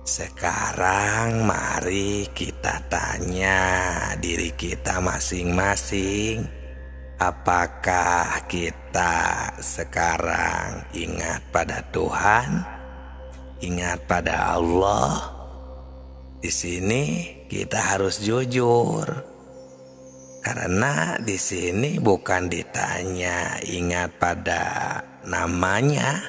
Sekarang mari kita tanya diri kita masing-masing. Apakah kita sekarang ingat pada Tuhan? Ingat pada Allah? Di sini kita harus jujur. Karena di sini bukan ditanya ingat pada namanya,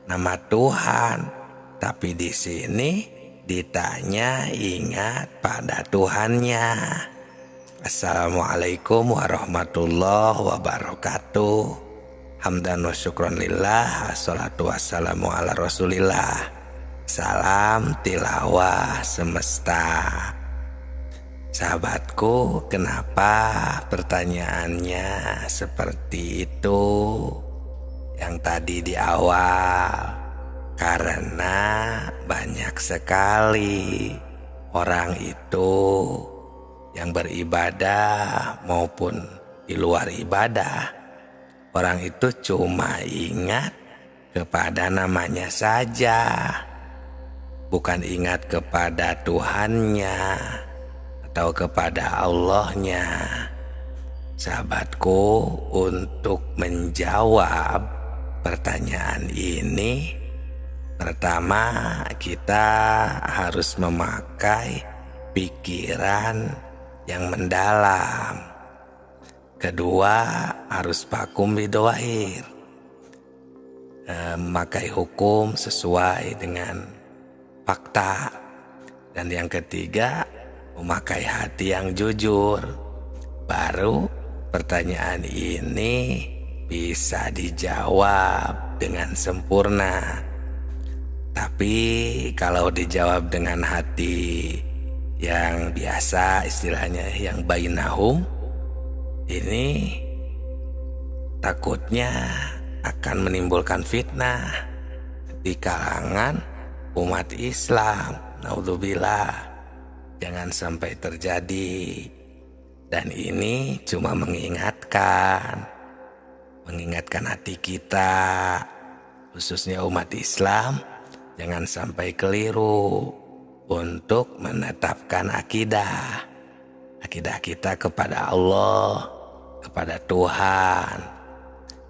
nama Tuhan, tapi di sini ditanya ingat pada Tuhannya. Assalamualaikum warahmatullahi wabarakatuh. Hamdan wa syukran lillah, assalatu wassalamu ala rasulillah. Salam tilawah semesta. Sahabatku, kenapa pertanyaannya seperti itu? Yang tadi di awal, karena banyak sekali orang itu yang beribadah maupun di luar ibadah. Orang itu cuma ingat kepada namanya saja, bukan ingat kepada Tuhannya atau kepada Allahnya. Sahabatku, untuk menjawab pertanyaan ini, pertama kita harus memakai pikiran yang mendalam. Kedua, harus vakum bidoahir, memakai hukum sesuai dengan fakta. Dan yang ketiga, memakai hati yang jujur. Baru pertanyaan ini bisa dijawab dengan sempurna. Tapi kalau dijawab dengan hati yang biasa, istilahnya yang bainahum, ini takutnya akan menimbulkan fitnah di kalangan umat Islam. Naudzubillah, jangan sampai terjadi. Dan ini cuma mengingatkan hati kita, khususnya umat Islam, jangan sampai keliru untuk menetapkan akidah kita kepada Allah, kepada Tuhan.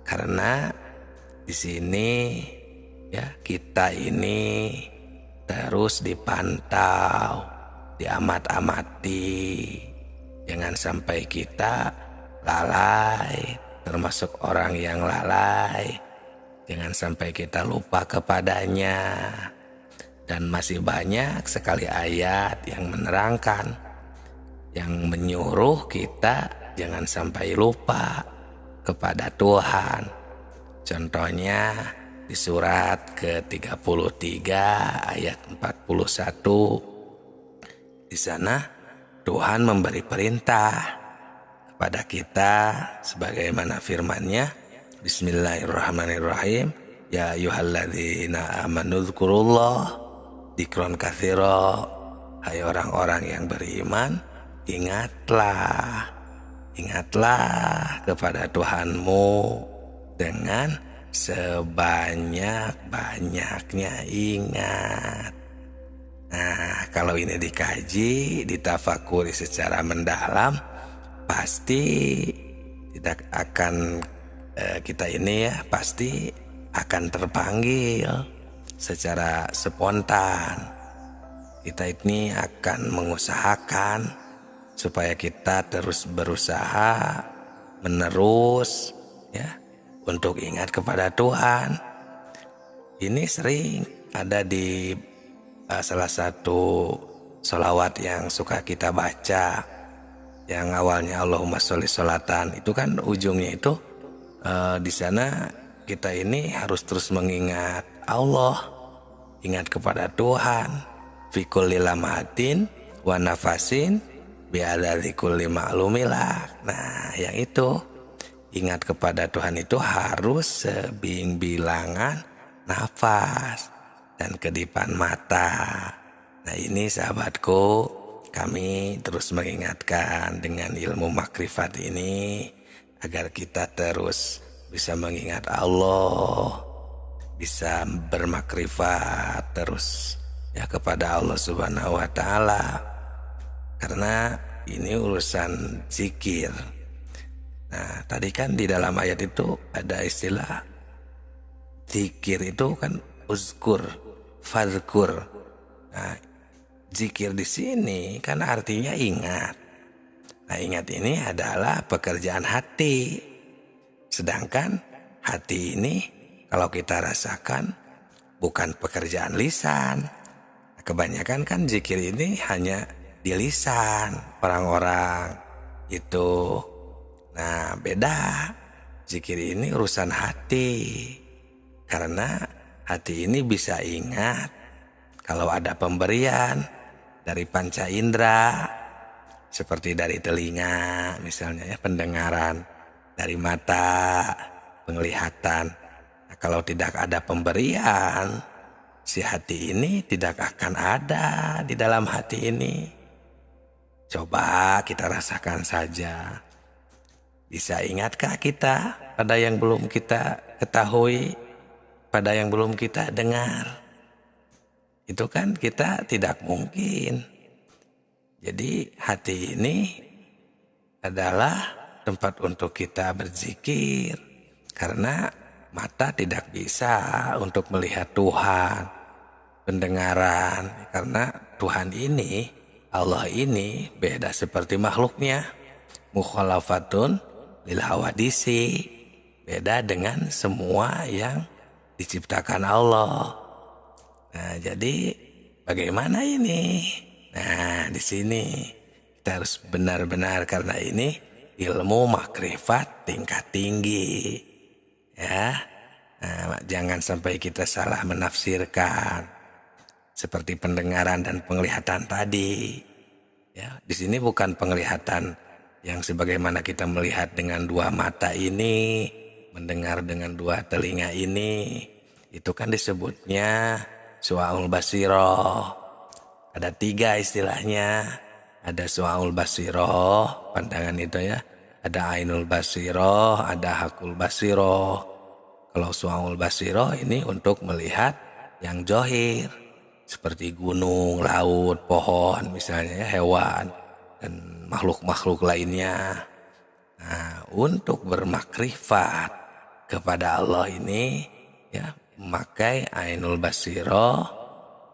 Karena di sini ya, kita ini terus dipantau, diamat-amati. Jangan sampai kita lalai, termasuk orang yang lalai. Jangan sampai kita lupa kepadanya. Dan masih banyak sekali ayat yang menerangkan, yang menyuruh kita jangan sampai lupa kepada Tuhan. Contohnya di surat ke-33 ayat 41. Di sana Tuhan memberi perintah kepada kita sebagaimana firman-Nya, Bismillahirrahmanirrahim, ya ayyuhalladzina amanu dzkurullah dzikron katsira. Hai orang-orang yang beriman, ingatlah kepada Tuhanmu dengan sebanyak-banyaknya ingat. Nah, kalau ini dikaji, ditafakuri secara mendalam, pasti tidak akan kita ini ya pasti akan terpanggil secara spontan. Kita ini akan mengusahakan supaya kita terus berusaha menerus ya untuk ingat kepada Tuhan. Ini sering ada di salah satu sholawat yang suka kita baca, yang awalnya Allahumma sholli sholatan, itu kan ujungnya itu di sana kita ini harus terus mengingat Allah, ingat kepada Tuhan, fi kulli lamatin wa nafasin bi'adadzi kulli ma'lumillah. Nah, yang itu ingat kepada Tuhan itu harus bilangan nafas dan kedipan mata. Nah, ini sahabatku, kami terus mengingatkan dengan ilmu makrifat ini agar kita terus bisa mengingat Allah, bisa bermakrifat terus ya kepada Allah Subhanahu wa taala. Karena ini urusan zikir. Nah, tadi kan di dalam ayat itu ada istilah zikir itu kan uzkur, fadhkur. Nah, zikir di sini kan artinya ingat. Nah, ingat ini adalah pekerjaan hati. Sedangkan hati ini kalau kita rasakan bukan pekerjaan lisan. Kebanyakan kan zikir ini hanya di lisan orang-orang itu. Nah, beda. Zikir ini urusan hati. Karena hati ini bisa ingat kalau ada pemberian dari panca indera, seperti dari telinga misalnya ya, pendengaran, dari mata, penglihatan. Nah, kalau tidak ada pemberian, si hati ini tidak akan ada di dalam hati ini. Coba kita rasakan saja. Bisa ingatkah kita pada yang belum kita ketahui, pada yang belum kita dengar? Itu kan kita tidak mungkin. Jadi hati ini adalah tempat untuk kita berzikir. Karena mata tidak bisa untuk melihat Tuhan. Pendengaran, karena Tuhan ini, Allah ini beda seperti makhluknya. Mukhalafatun lil hawadisi, beda dengan semua yang diciptakan Allah. Nah, jadi bagaimana ini? Nah, di sini kita harus benar-benar, karena ini ilmu makrifat tingkat tinggi. Ya. Nah, jangan sampai kita salah menafsirkan. Seperti pendengaran dan penglihatan tadi. Ya, di sini bukan penglihatan yang sebagaimana kita melihat dengan dua mata ini, mendengar dengan dua telinga ini. Itu kan disebutnya su'aul basiroh. Ada 3 istilahnya. Ada su'aul basiroh, pandangan itu ya. Ada ainul basiroh, ada hakul basiroh. Kalau su'aul basiroh ini untuk melihat yang johir, seperti gunung, laut, pohon misalnya ya, hewan dan makhluk-makhluk lainnya. Nah, untuk bermakrifat kepada Allah ini ya, memakai ainul basiroh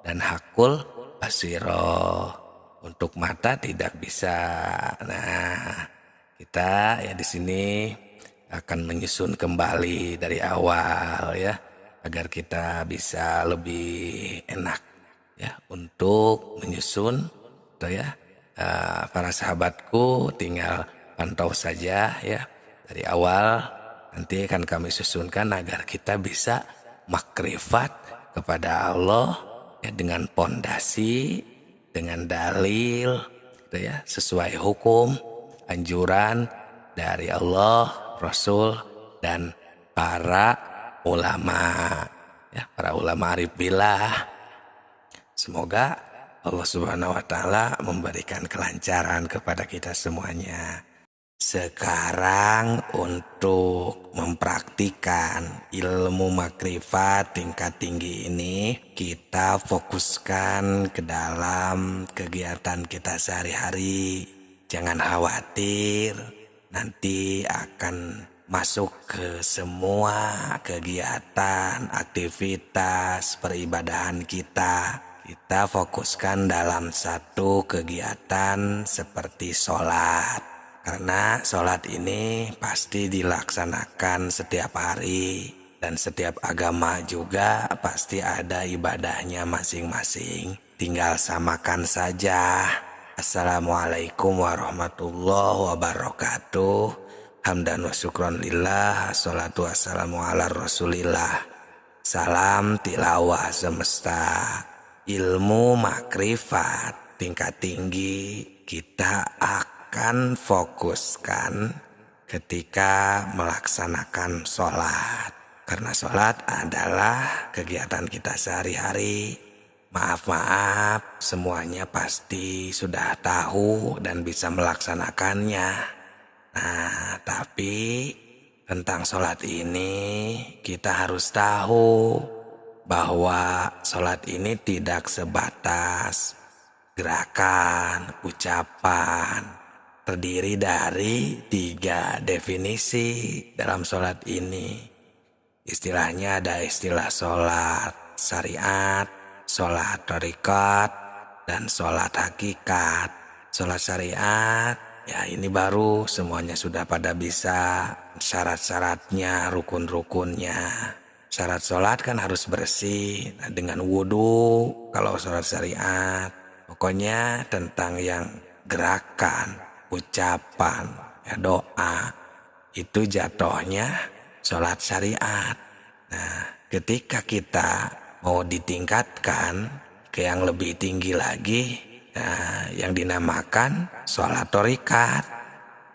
dan hakul basiroh. Untuk mata tidak bisa. Nah, kita ya di sini akan menyusun kembali dari awal ya, agar kita bisa lebih enak ya untuk menyusun tuh ya. Para sahabatku tinggal pantau saja ya dari awal, nanti akan kami susunkan agar kita bisa makrifat kepada Allah ya, dengan pondasi, dengan dalil gitu ya, sesuai hukum anjuran dari Allah, Rasul, dan para ulama ya, para ulama arif billah. Semoga Allah Subhanahu wa taala memberikan kelancaran kepada kita semuanya. Sekarang untuk mempraktikkan ilmu makrifat tingkat tinggi ini, kita fokuskan ke dalam kegiatan kita sehari-hari. Jangan khawatir, nanti akan masuk ke semua kegiatan, aktivitas, peribadahan kita. Kita fokuskan dalam satu kegiatan seperti sholat. Karena sholat ini pasti dilaksanakan setiap hari. Dan setiap agama juga pasti ada ibadahnya masing-masing. Tinggal samakan saja. Assalamualaikum warahmatullahi wabarakatuh. Hamdan wa syukron lillah. Assalatu wassalamu ala rasulillah. Salam tilawah semesta. Ilmu makrifat tingkat tinggi kita akan fokuskan ketika melaksanakan sholat. Karena sholat adalah kegiatan kita sehari-hari. Maaf, semuanya pasti sudah tahu dan bisa melaksanakannya. Nah, tapi tentang sholat ini kita harus tahu bahwa sholat ini tidak sebatas gerakan, ucapan, terdiri dari 3 definisi dalam sholat ini. Istilahnya ada istilah sholat syariat, sholat thariqat, dan sholat hakikat. Sholat syariat, ya ini baru semuanya sudah pada bisa, syarat-syaratnya, rukun-rukunnya. Syarat sholat kan harus bersih, dengan wudhu kalau sholat syariat. Pokoknya tentang yang gerakan, ucapan, ya doa, itu jatuhnya sholat syariat. Nah, ketika kita mau ditingkatkan ke yang lebih tinggi lagi, nah, yang dinamakan sholat thariqat.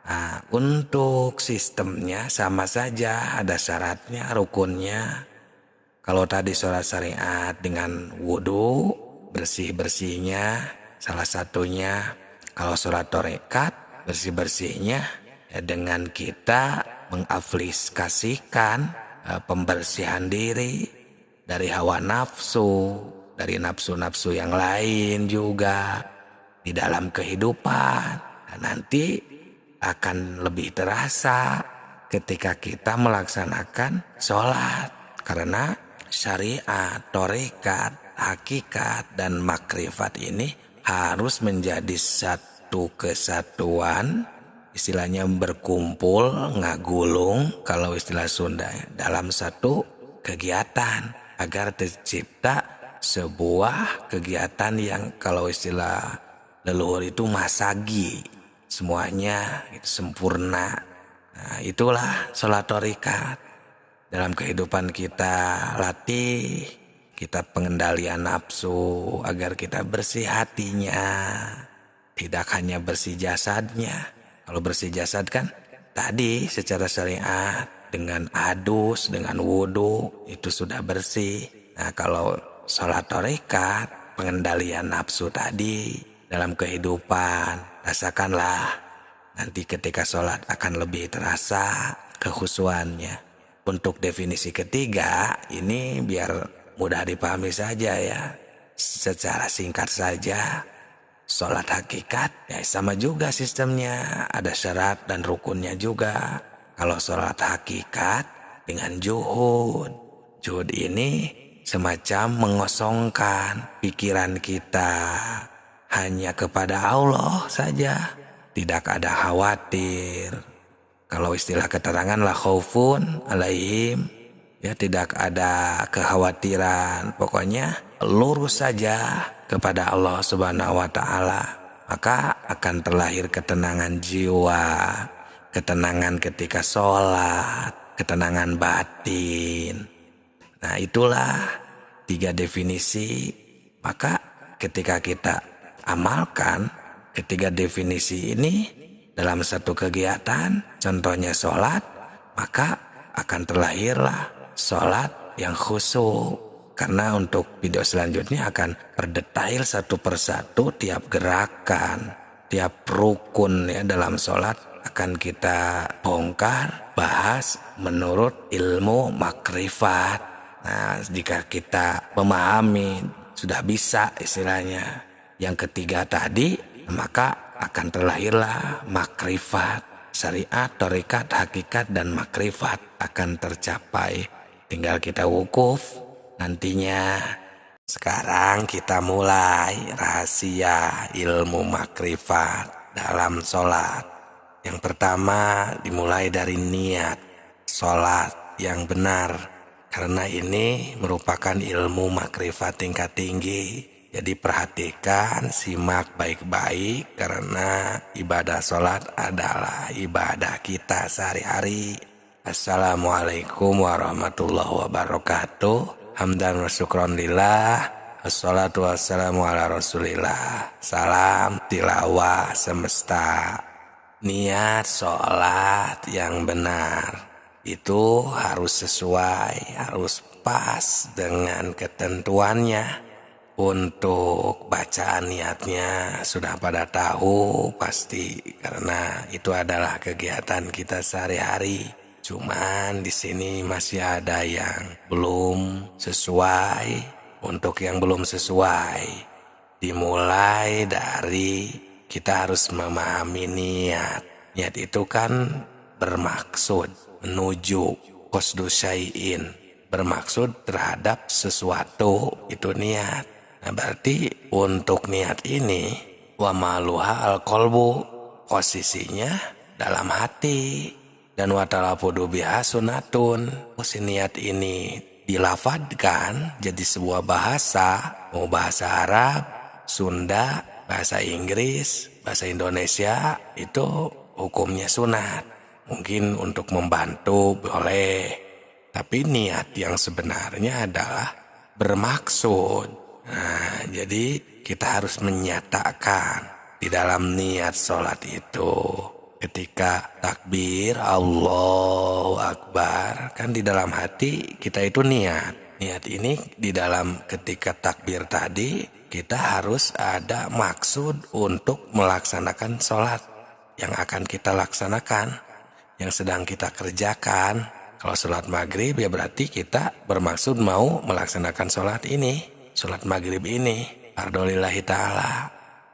Nah, untuk sistemnya sama saja, ada syaratnya, rukunnya. Kalau tadi sholat syariat dengan wudhu, bersih-bersihnya salah satunya. Kalau sholat thariqat, bersih-bersihnya ya dengan kita mengaplikasikan pembersihan diri dari hawa nafsu, dari nafsu-nafsu yang lain juga di dalam kehidupan. Nah, nanti akan lebih terasa ketika kita melaksanakan sholat, karena syariat, thariqat, hakikat, dan makrifat ini harus menjadi satu kesatuan, istilahnya berkumpul, ngagulung kalau istilah Sunda, dalam satu kegiatan agar tercipta sebuah kegiatan yang kalau istilah leluhur itu masagi, semuanya itu sempurna. Nah, itulah sholat thariqat. Dalam kehidupan kita latih, kita pengendalian nafsu agar kita bersih hatinya, tidak hanya bersih jasadnya. Kalau bersih jasad kan tadi secara syariat dengan adus, dengan wudhu itu sudah bersih. Nah, kalau sholat thariqat, pengendalian nafsu tadi dalam kehidupan, rasakanlah nanti ketika sholat akan lebih terasa kekhusyuannya. Untuk definisi ketiga, ini biar mudah dipahami saja ya, secara singkat saja. Sholat hakikat ya sama juga sistemnya, ada syarat dan rukunnya juga. Kalau sholat hakikat dengan juhud, juhud ini semacam mengosongkan pikiran kita hanya kepada Allah saja, tidak ada khawatir. Kalau istilah keterangan la khaufun alaihim, ya tidak ada kekhawatiran, pokoknya lurus saja kepada Allah Subhanahu wa taala, maka akan terlahir ketenangan jiwa, ketenangan ketika sholat, ketenangan batin. Nah, itulah 3 definisi. Maka ketika kita amalkan ketiga definisi ini dalam satu kegiatan, contohnya sholat, maka akan terlahirlah sholat yang khusyuk. Karena untuk video selanjutnya akan berdetail satu persatu tiap gerakan, tiap rukun ya dalam sholat akan kita bongkar, bahas menurut ilmu makrifat. Nah, jika kita memahami, sudah bisa istilahnya yang ketiga tadi, maka akan terlahirlah makrifat. Syariat, thariqat, hakikat, dan makrifat akan tercapai. Tinggal kita wukuf nantinya. Sekarang kita mulai rahasia ilmu makrifat dalam sholat. Yang pertama dimulai dari niat sholat yang benar, karena ini merupakan ilmu makrifat tingkat tinggi. Jadi perhatikan, simak baik-baik, karena ibadah sholat adalah ibadah kita sehari-hari. Assalamualaikum warahmatullahi wabarakatuh. Hamdan wa syukron lillah. Assalatu wassalamu ala rasulillah. Salam tilawah semesta. Niat sholat yang benar itu harus sesuai, harus pas dengan ketentuannya. Untuk bacaan niatnya sudah pada tahu pasti, karena itu adalah kegiatan kita sehari-hari. Cuman di sini masih ada yang belum sesuai. Untuk yang belum sesuai, dimulai dari kita harus memahami niat. Niat itu kan bermaksud menuju qasdu syai'in, bermaksud terhadap sesuatu, itu niat. Nah berarti untuk niat ini wa maluha al-qalbu, posisinya dalam hati. Dan wa talafudu biha sunatun, si niat ini dilafadkan jadi sebuah bahasa, mau bahasa Arab, Sunda, bahasa Inggris, bahasa Indonesia, itu hukumnya sunat. Mungkin untuk membantu boleh, tapi niat yang sebenarnya adalah bermaksud. Nah, jadi kita harus menyatakan di dalam niat sholat itu, ketika takbir Allahu Akbar, kan di dalam hati kita itu niat. Niat ini di dalam ketika takbir tadi, kita harus ada maksud untuk melaksanakan sholat yang akan kita laksanakan, yang sedang kita kerjakan. Kalau sholat maghrib ya berarti kita bermaksud mau melaksanakan sholat ini, sholat maghrib ini, fardholillahi ta'ala.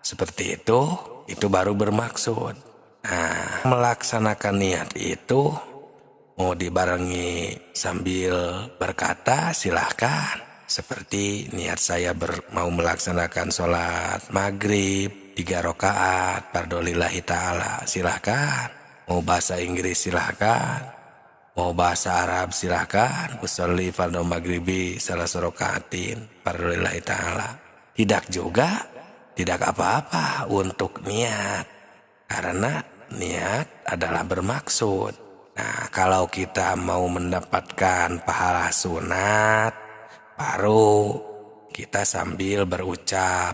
Seperti itu baru bermaksud. Nah, melaksanakan niat itu mau dibarengi sambil berkata silahkan. Seperti niat saya mau melaksanakan sholat maghrib 3 rakaat fardholillahi ta'ala, silahkan. Mau bahasa Inggris silahkan, mau bahasa Arab silahkan. Usolli fardhu maghribi salasu rakaatin fardholillahi ta'ala. Tidak juga, tidak apa-apa untuk niat, karena niat adalah bermaksud. Nah, kalau kita mau mendapatkan pahala sunat, baru kita sambil berucap,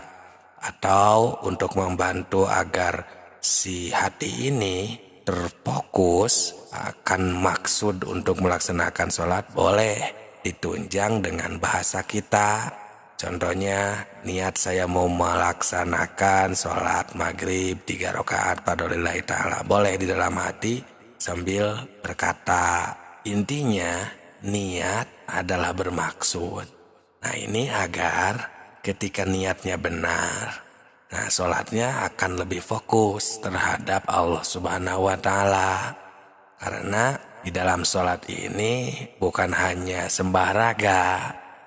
atau untuk membantu agar si hati ini terfokus akan maksud untuk melaksanakan sholat, boleh ditunjang dengan bahasa kita. Contohnya, niat saya mau melaksanakan sholat maghrib 3 rakaat fardholillahi ta'ala, boleh di dalam hati sambil berkata. Intinya niat adalah bermaksud. Nah ini agar ketika niatnya benar, nah sholatnya akan lebih fokus terhadap Allah Subhanahu wa Ta'ala. Karena di dalam sholat ini bukan hanya sembah raga.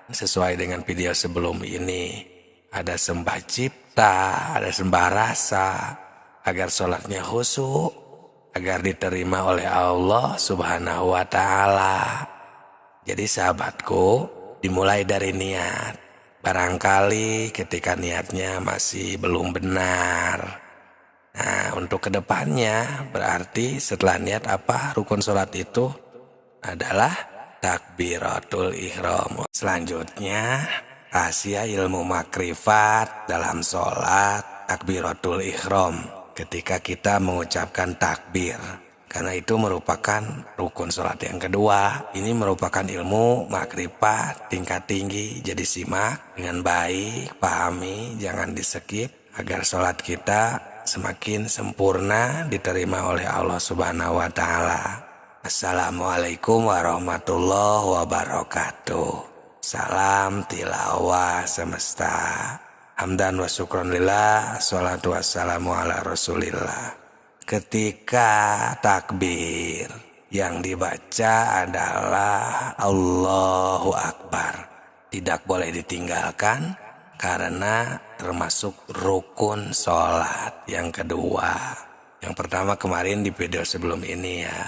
Sesuai dengan video sebelum ini, ada sembah cipta, ada sembah rasa, agar sholatnya khusyuk, agar diterima oleh Allah Subhanahu wa Ta'ala. Jadi sahabatku, dimulai dari niat. Barangkali ketika niatnya masih belum benar. Nah, untuk kedepannya berarti setelah niat apa rukun sholat itu adalah takbiratul ihram. Selanjutnya, rahasia ilmu makrifat dalam sholat takbiratul ihram. Ketika kita mengucapkan takbir, karena itu merupakan rukun sholat yang kedua. Ini merupakan ilmu makrifat tingkat tinggi. Jadi simak dengan baik, pahami, jangan di skip, agar sholat kita semakin sempurna diterima oleh Allah Subhanahu wa Ta'ala. Assalamualaikum warahmatullahi wabarakatuh. Salam tilawah semesta. Hamdan wa syukron lillah. Assalatu wassalamu ala rasulillah. Ketika takbir yang dibaca adalah Allahu Akbar, tidak boleh ditinggalkan karena termasuk rukun sholat yang kedua. Yang pertama kemarin di video sebelum ini ya.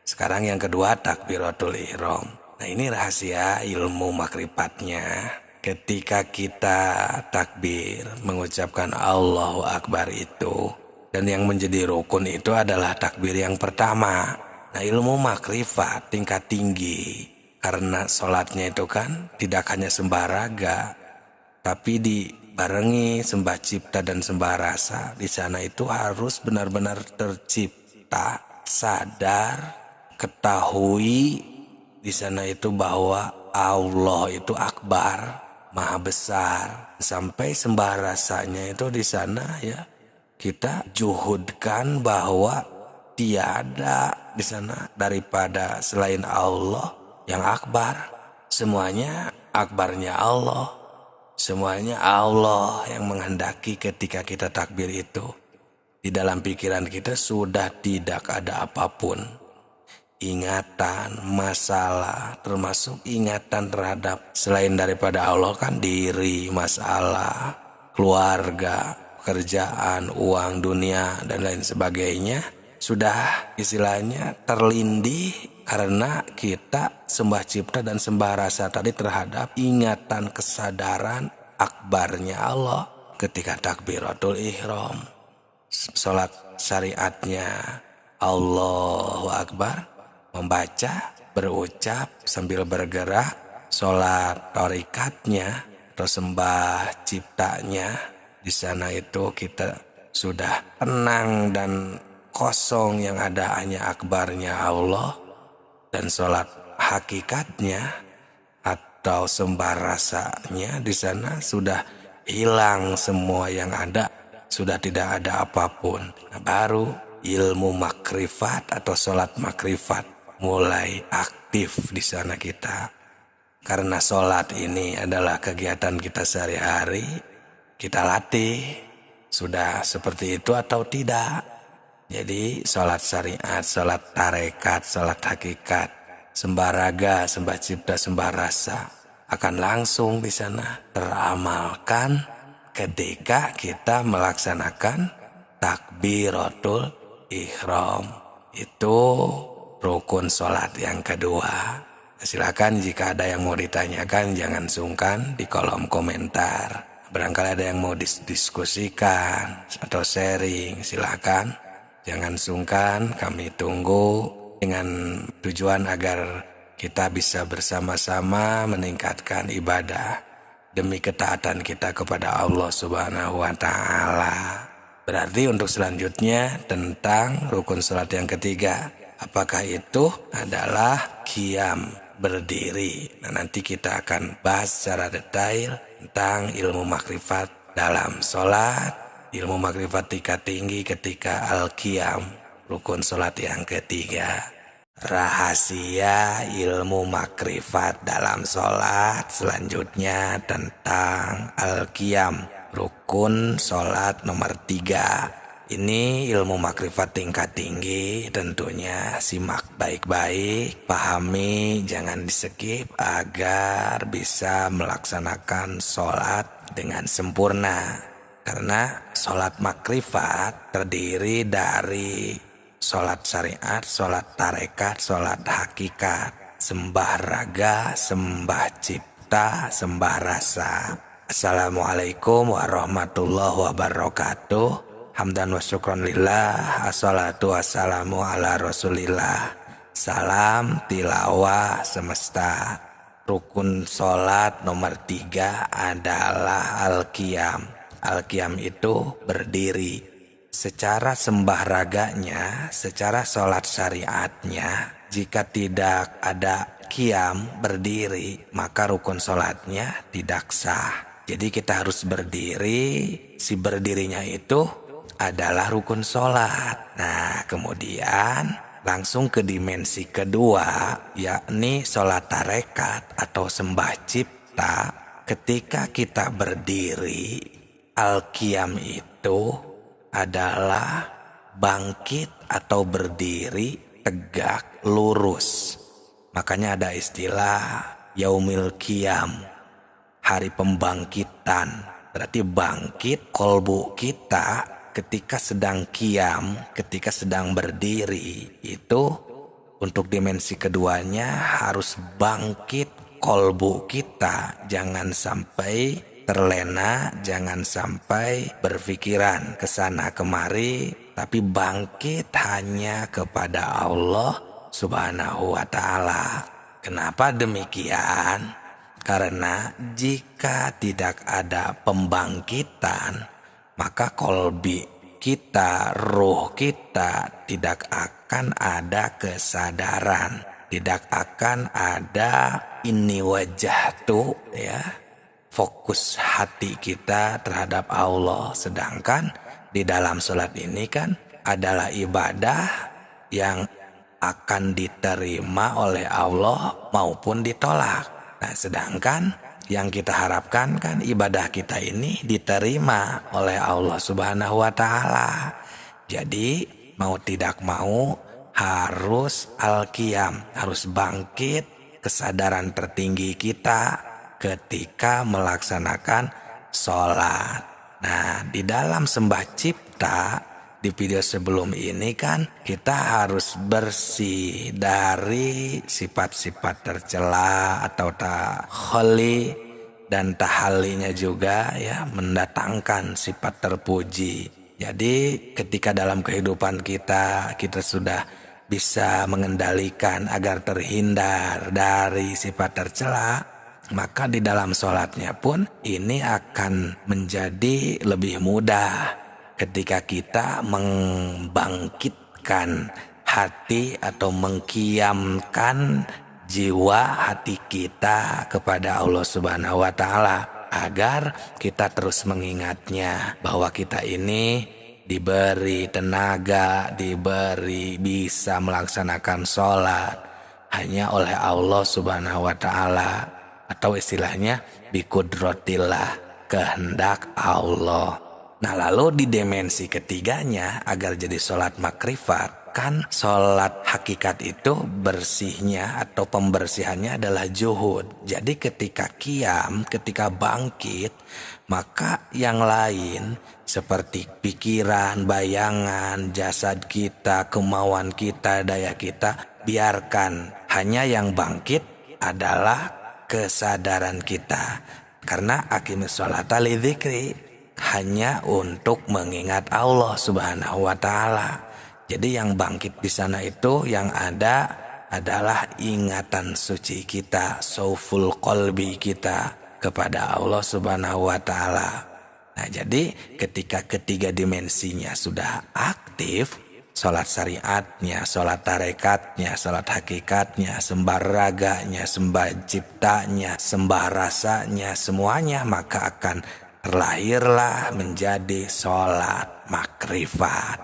Sekarang yang kedua takbiratul ihram. Nah ini rahasia ilmu makrifatnya. Ketika kita takbir mengucapkan Allahu Akbar itu, dan yang menjadi rukun itu adalah takbir yang pertama. Nah ilmu makrifat tingkat tinggi. Karena sholatnya itu kan tidak hanya sembah raga, tapi dibarengi sembah cipta dan sembah rasa. Di sana itu harus benar-benar tercipta, sadar, ketahui di sana itu bahwa Allah itu akbar, maha besar. Sampai sembah rasanya itu di sana ya, kita juhudkan bahwa tiada di sana daripada selain Allah yang akbar. Semuanya akbarnya Allah. Semuanya Allah yang menghendaki ketika kita takbir itu. Di dalam pikiran kita sudah tidak ada apapun. Ingatan, masalah, termasuk ingatan terhadap selain daripada Allah kan diri, masalah, keluarga, pekerjaan, uang, dunia, dan lain sebagainya. Sudah istilahnya terlindih karena kita sembah cipta dan sembah rasa tadi terhadap ingatan kesadaran akbarnya Allah ketika takbiratul ihram. Salat syariatnya Allahu Akbar, membaca, berucap sambil bergerak. Salat tarikatnya atau sembah ciptanya, di sana itu kita sudah tenang dan kosong, yang ada hanya akbarnya Allah. Dan salat hakikatnya atau sembah rasanya, di sana sudah hilang semua yang ada, sudah tidak ada apapun. Nah, baru ilmu makrifat atau salat makrifat mulai aktif di sana kita. Karena salat ini adalah kegiatan kita sehari-hari, kita latih sudah seperti itu atau tidak. Jadi salat syariat, salat tarekat, salat hakikat, sembah raga, sembah cipta, sembah rasa akan langsung di sana teramalkan ketika kita melaksanakan takbiratul ihram. Itu rukun salat yang kedua. Silakan jika ada yang mau ditanyakan, jangan sungkan di kolom komentar. Barangkali ada yang mau diskusikan atau sharing, silakan. Jangan sungkan, kami tunggu dengan tujuan agar kita bisa bersama-sama meningkatkan ibadah demi ketaatan kita kepada Allah Subhanahu wa Ta'ala. Berarti untuk selanjutnya tentang rukun salat yang ketiga, apakah itu adalah qiyam, berdiri. Nah, nanti kita akan bahas secara detail tentang ilmu makrifat dalam salat, ilmu makrifat tingkat tinggi ketika al-qiyam, rukun salat yang ketiga. Rahasia ilmu makrifat dalam salat selanjutnya tentang al-qiyam, rukun salat nomor 3. Ini ilmu makrifat tingkat tinggi, tentunya simak baik-baik, pahami, jangan di-skip agar bisa melaksanakan salat dengan sempurna. Karena salat makrifat terdiri dari salat syariat, salat tarekat, salat hakikat, sembah raga, sembah cipta, sembah rasa. Assalamualaikum warahmatullahi wabarakatuh. Hamdan wa syukron lillah, assalatu wassalamu ala rasulillah. Salam tilawah semesta. Rukun salat nomor 3 adalah al-qiyam. Al-qiyam itu berdiri. Secara sembah raganya, secara salat syariatnya, jika tidak ada qiyam, berdiri, maka rukun salatnya tidak sah. Jadi kita harus berdiri, si berdirinya itu adalah rukun salat. Nah, kemudian langsung ke dimensi kedua, yakni salat tarekat atau sembah cipta. Ketika kita berdiri, al-qiyam itu adalah bangkit atau berdiri tegak lurus. Makanya ada istilah yaumil qiyam, hari pembangkitan. Berarti bangkit kolbu kita ketika sedang qiyam, ketika sedang berdiri. Itu untuk dimensi keduanya harus bangkit kolbu kita. Jangan sampai terlena, jangan sampai berpikiran kesana kemari, tapi bangkit hanya kepada Allah Subhanahu wa Ta'ala. Kenapa demikian? Karena jika tidak ada pembangkitan, maka kolbi kita, ruh kita tidak akan ada kesadaran, tidak akan ada ini wajah tuh ya, fokus hati kita terhadap Allah. Sedangkan di dalam sholat ini kan adalah ibadah yang akan diterima oleh Allah maupun ditolak. Nah, sedangkan yang kita harapkan kan ibadah kita ini diterima oleh Allah Subhanahu wa taala. Jadi mau tidak mau harus al-qiyam, harus bangkit kesadaran tertinggi kita ketika melaksanakan sholat. Nah, di dalam sembah cipta di video sebelum ini kan kita harus bersih dari sifat-sifat tercela atau takholi, dan tahalinya juga ya mendatangkan sifat terpuji. Jadi ketika dalam kehidupan kita sudah bisa mengendalikan agar terhindar dari sifat tercela, maka di dalam sholatnya pun ini akan menjadi lebih mudah ketika kita membangkitkan hati atau mengkiamkan jiwa hati kita kepada Allah Subhanahu wa taala, agar kita terus mengingatnya bahwa kita ini diberi tenaga, diberi bisa melaksanakan sholat hanya oleh Allah Subhanahu wa taala, atau istilahnya biqudrotillah, kehendak Allah. Nah, lalu di dimensi ketiganya agar jadi sholat makrifat, kan sholat hakikat itu bersihnya atau pembersihannya adalah juhud. Jadi ketika qiyam, ketika bangkit, maka yang lain seperti pikiran, bayangan, jasad kita, kemauan kita, daya kita, biarkan. Hanya yang bangkit adalah kesadaran kita. Karena aqimis sholata lidzikri, hanya untuk mengingat Allah Subhanahu wa taala. Jadi yang bangkit di sana itu yang ada adalah ingatan suci kita, sauful qalbi kita kepada Allah Subhanahu wa taala. Nah, jadi ketika ketiga dimensinya sudah aktif, sholat syariatnya, sholat tarekatnya, sholat hakikatnya, sembah raganya, sembah ciptanya, sembah rasanya, semuanya, maka akan terlahirlah menjadi sholat makrifat.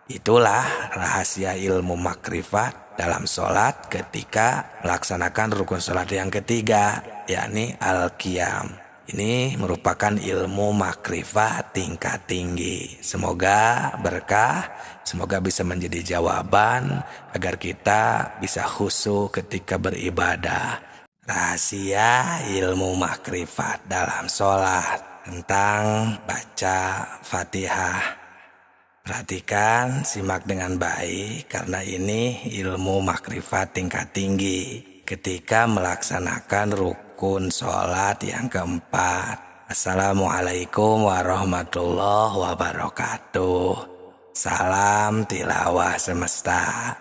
Itulah rahasia ilmu makrifat dalam sholat ketika melaksanakan rukun sholat yang ketiga, yakni al-qiyam. Ini merupakan ilmu makrifat tingkat tinggi. Semoga berkah, semoga bisa menjadi jawaban agar kita bisa khusyuk ketika beribadah. Rahasia ilmu makrifat dalam sholat tentang baca Fatihah. Perhatikan, simak dengan baik karena ini ilmu makrifat tingkat tinggi ketika melaksanakan rukun sholat yang keempat. Assalamualaikum warahmatullahi wabarakatuh. Salam tilawah semesta.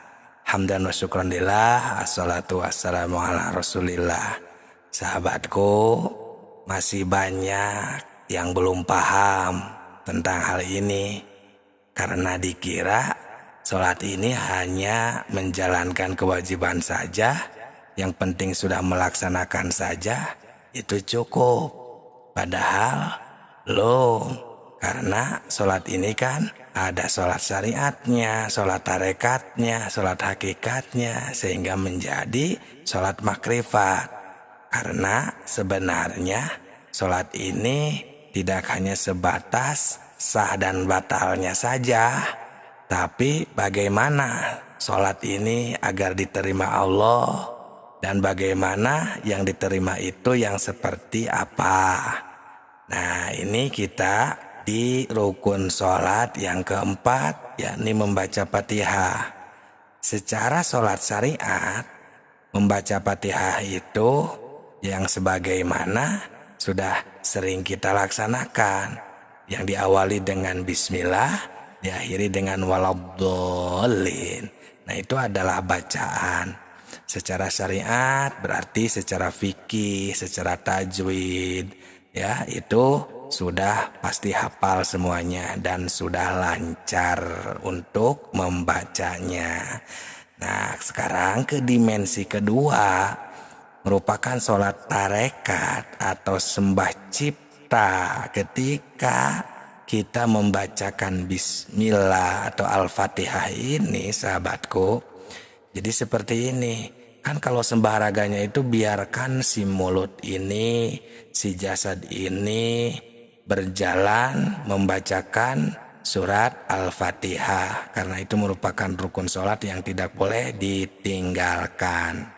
Hamdan wa syukran lillah, assalatu wassalamu ala rasulillah. Sahabatku, masih banyak yang belum paham tentang hal ini karena dikira sholat ini hanya menjalankan kewajiban saja, yang penting sudah melaksanakan saja itu cukup. Padahal belum, karena sholat ini kan ada sholat syariatnya, sholat tarekatnya, sholat hakikatnya, sehingga menjadi sholat makrifat. Karena sebenarnya sholat ini tidak hanya sebatas sah dan batalnya saja, tapi bagaimana sholat ini agar diterima Allah, dan bagaimana yang diterima itu yang seperti apa. Nah, ini kita di rukun sholat yang keempat, yakni membaca Fatihah. Secara sholat syariat, membaca Fatihah itu yang sebagaimana sudah sering kita laksanakan, yang diawali dengan bismillah, diakhiri dengan waladhdallin. Nah, itu adalah bacaan secara syariat, berarti secara fikih, secara tajwid, ya itu sudah pasti hafal semuanya dan sudah lancar untuk membacanya. Nah, sekarang ke dimensi kedua, merupakan sholat tarekat atau sembah cipta ketika kita membacakan bismillah atau al-fatihah ini sahabatku, jadi seperti ini. Kan kalau sembah raganya itu biarkan si mulut ini, si jasad ini berjalan membacakan surat Al-Fatihah. Karena itu merupakan rukun sholat yang tidak boleh ditinggalkan.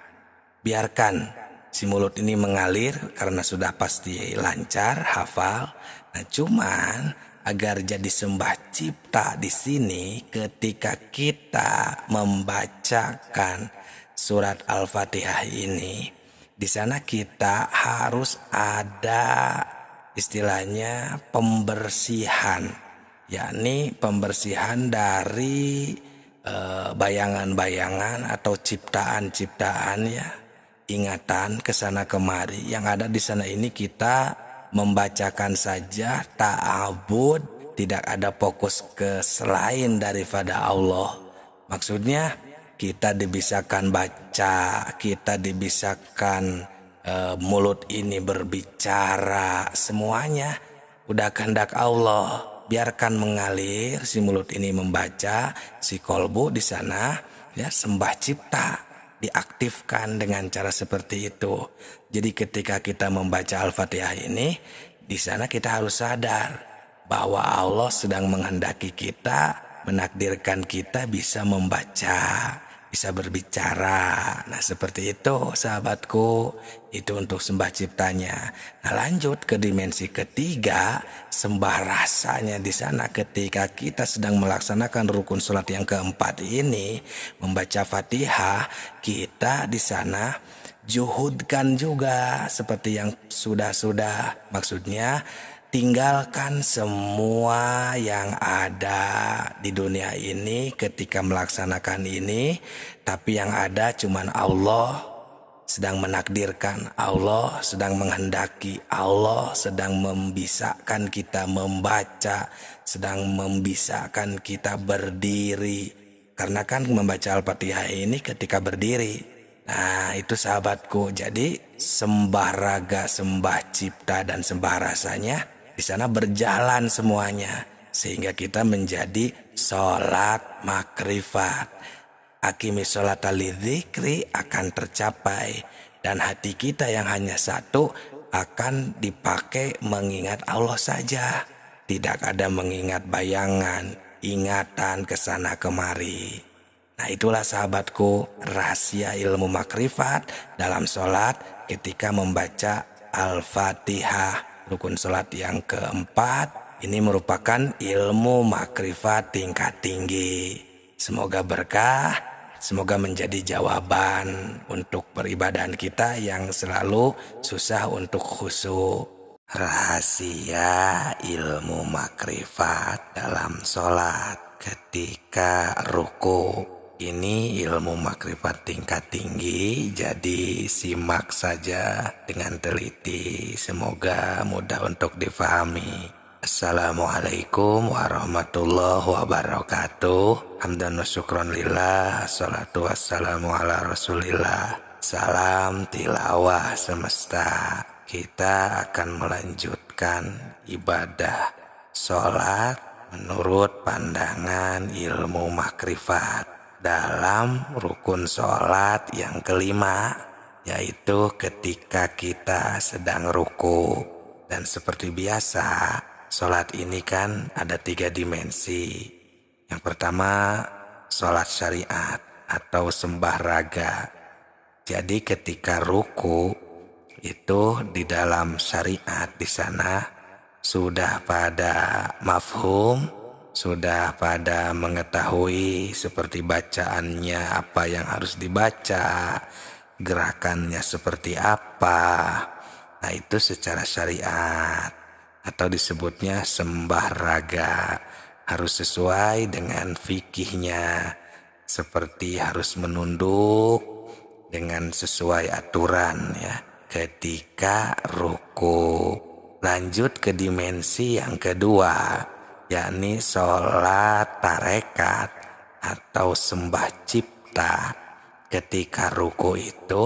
Biarkan si mulut ini mengalir karena sudah pasti lancar, hafal. Nah cuman agar jadi sembah cipta di sini ketika kita membacakan surat Al-Fatihah ini, di sana kita harus ada istilahnya pembersihan, yakni pembersihan dari bayangan-bayangan atau ciptaan-ciptaan ya, ingatan kesana kemari yang ada di sana ini. Kita membacakan saja ta'abud, tidak ada fokus ke selain daripada Allah. Maksudnya kita dibisakan baca, kita dibisakan mulut ini berbicara, semuanya udah kehendak Allah. Biarkan mengalir, si mulut ini membaca, si kolbu di sana ya sembah cipta diaktifkan dengan cara seperti itu. Jadi ketika kita membaca Al-Fatihah ini, di sana kita harus sadar bahwa Allah sedang menghendaki kita, menakdirkan kita bisa membaca, bisa berbicara. Nah seperti itu sahabatku, itu untuk sembah ciptanya. Nah lanjut ke dimensi ketiga, sembah rasanya di sana ketika kita sedang melaksanakan rukun sholat yang keempat ini, membaca Fatihah, kita di sana juhudkan juga seperti yang sudah-sudah. Maksudnya tinggalkan semua yang ada di dunia ini ketika melaksanakan ini, tapi yang ada cuman Allah sedang menakdirkan, Allah sedang menghendaki, Allah sedang membisakan kita membaca, sedang membisakan kita berdiri. Karena kan membaca Al-Fatihah ini ketika berdiri. Nah itu sahabatku, jadi sembah raga, sembah cipta, dan sembah rasanya di sana berjalan semuanya sehingga kita menjadi sholat makrifat. Akimi sholat lidzikri akan tercapai, dan hati kita yang hanya satu akan dipakai mengingat Allah saja, tidak ada mengingat bayangan, ingatan kesana kemari. Nah itulah sahabatku rahasia ilmu makrifat dalam sholat ketika membaca Al-Fatihah. Rukun sholat yang keempat ini merupakan ilmu makrifat tingkat tinggi. Semoga berkah, semoga menjadi jawaban untuk peribadahan kita yang selalu susah untuk khusyuk. Rahasia ilmu makrifat dalam sholat ketika ruku. Ini ilmu makrifat tingkat tinggi, jadi simak saja dengan teliti. Semoga mudah untuk difahami. Assalamualaikum warahmatullahi wabarakatuh. Hamdan wa syukron lillah. Assalatu wassalamu ala rasulillah. Salam tilawah semesta. Kita akan melanjutkan ibadah sholat menurut pandangan ilmu makrifat dalam rukun sholat yang kelima, yaitu ketika kita sedang ruku. Dan seperti biasa, sholat ini kan ada 3 dimensi. Yang pertama, sholat syariat atau sembah raga. Jadi ketika ruku itu di dalam syariat di sana sudah pada mafhum, sudah pada mengetahui seperti bacaannya apa yang harus dibaca, gerakannya seperti apa. Nah itu secara syariat atau disebutnya sembah raga, harus sesuai dengan fikihnya, seperti harus menunduk dengan sesuai aturan ya ketika ruku. Lanjut ke dimensi yang kedua, yakni sholat tarekat atau sembah cipta. Ketika ruku itu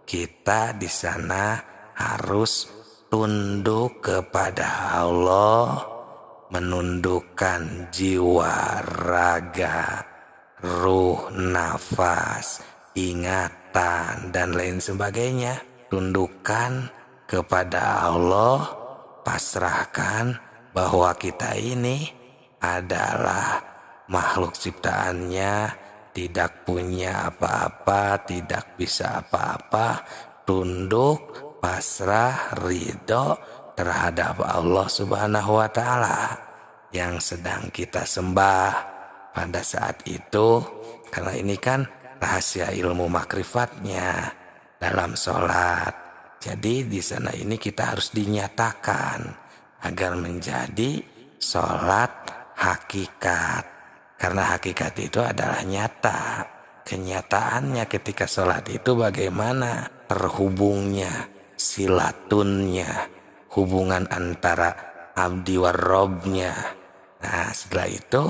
kita di sana harus tunduk kepada Allah menundukkan jiwa, raga, ruh, nafas, ingatan, dan lain sebagainya. Tundukkan kepada Allah, pasrahkan bahwa kita ini adalah makhluk ciptaannya, tidak punya apa-apa, tidak bisa apa-apa. Tunduk, pasrah, ridho terhadap Allah Subhanahu wa Ta'ala yang sedang kita sembah pada saat itu. Karena ini kan rahasia ilmu makrifatnya dalam sholat. Jadi di sana ini kita harus dinyatakan agar menjadi sholat hakikat. Karena hakikat itu adalah nyata. Kenyataannya ketika sholat itu bagaimana terhubungnya, silatunnya, hubungan antara abdi warrobnya. Nah setelah itu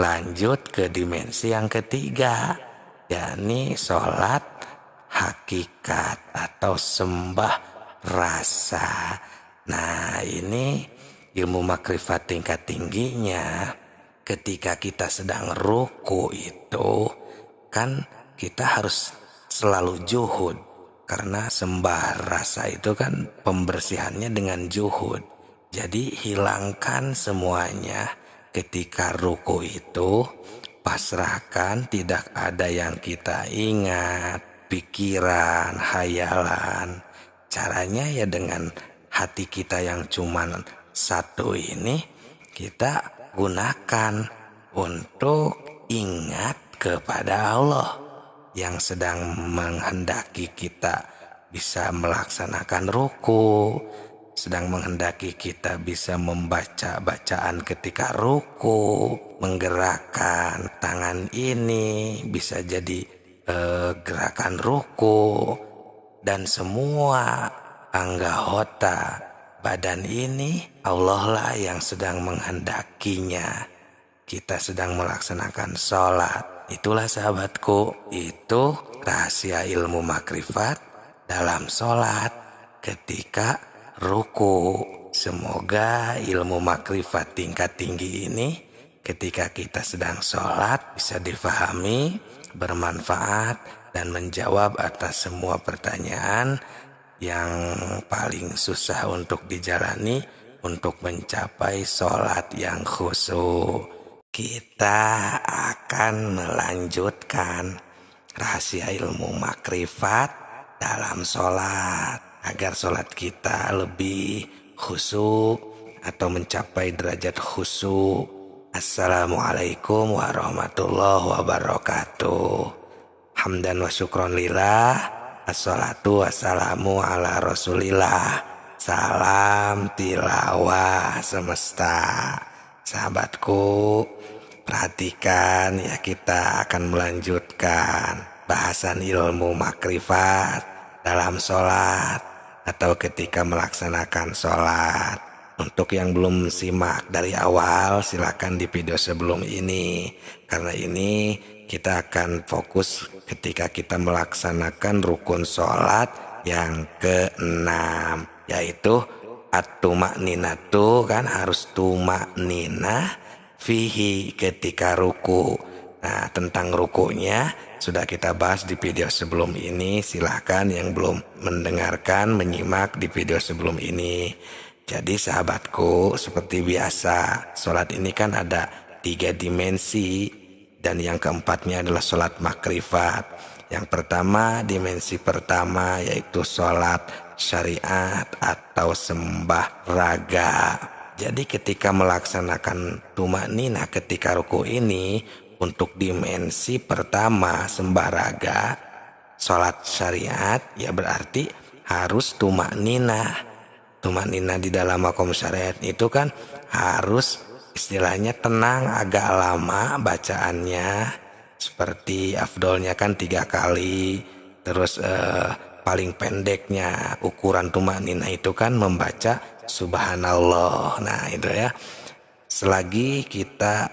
lanjut ke dimensi yang ketiga, yakni sholat hakikat atau sembah rasa. Nah ini ilmu makrifat tingkat tingginya. Ketika kita sedang ruku itu kan kita harus selalu juhud, karena sembah rasa itu kan pembersihannya dengan juhud. Jadi hilangkan semuanya ketika ruku itu, pasrahkan, tidak ada yang kita ingat, pikiran, hayalan. Caranya ya dengan hati kita yang cuman satu ini kita gunakan untuk ingat kepada Allah yang sedang menghendaki kita bisa melaksanakan ruku, sedang menghendaki kita bisa membaca bacaan ketika ruku, menggerakkan tangan ini bisa jadi gerakan ruku, dan semua anggota badan ini Allah lah yang sedang menghendakinya. Kita sedang melaksanakan sholat. Itulah sahabatku, itu rahasia ilmu makrifat dalam sholat ketika ruku. Semoga ilmu makrifat tingkat tinggi ini ketika kita sedang sholat bisa difahami, bermanfaat, dan menjawab atas semua pertanyaan yang paling susah untuk dijalani untuk mencapai sholat yang khusyuk. Kita akan melanjutkan rahasia ilmu makrifat dalam sholat agar sholat kita lebih khusyuk atau mencapai derajat khusyuk. Assalamualaikum warahmatullahi wabarakatuh. Hamdan wa syukron lillah. Assalatu wassalamu ala rasulillah. Salam tilawah semesta. Sahabatku, perhatikan ya, kita akan melanjutkan bahasan ilmu makrifat dalam sholat atau ketika melaksanakan sholat. Untuk yang belum simak dari awal, silakan di video sebelum ini. Karena ini kita akan fokus ketika kita melaksanakan rukun sholat yang ke-6, yaitu at-tumakninatu, kan harus tumakninah fihi ketika ruku. Nah tentang rukunya sudah kita bahas di video sebelum ini. Silahkan yang belum mendengarkan menyimak di video sebelum ini. Jadi sahabatku, seperti biasa sholat ini kan ada 3 dimensi, dan yang keempatnya adalah sholat makrifat. Yang pertama, dimensi pertama yaitu sholat syariat atau sembah raga. Jadi ketika melaksanakan tumakninah ketika ruku ini, untuk dimensi pertama sembah raga, sholat syariat, ya berarti harus tumakninah. Tumakninah di dalam makom syariat itu kan harus istilahnya tenang, agak lama bacaannya, seperti afdolnya kan 3 kali. Terus paling pendeknya ukuran tumakninah itu kan membaca subhanallah. Nah itu ya, selagi kita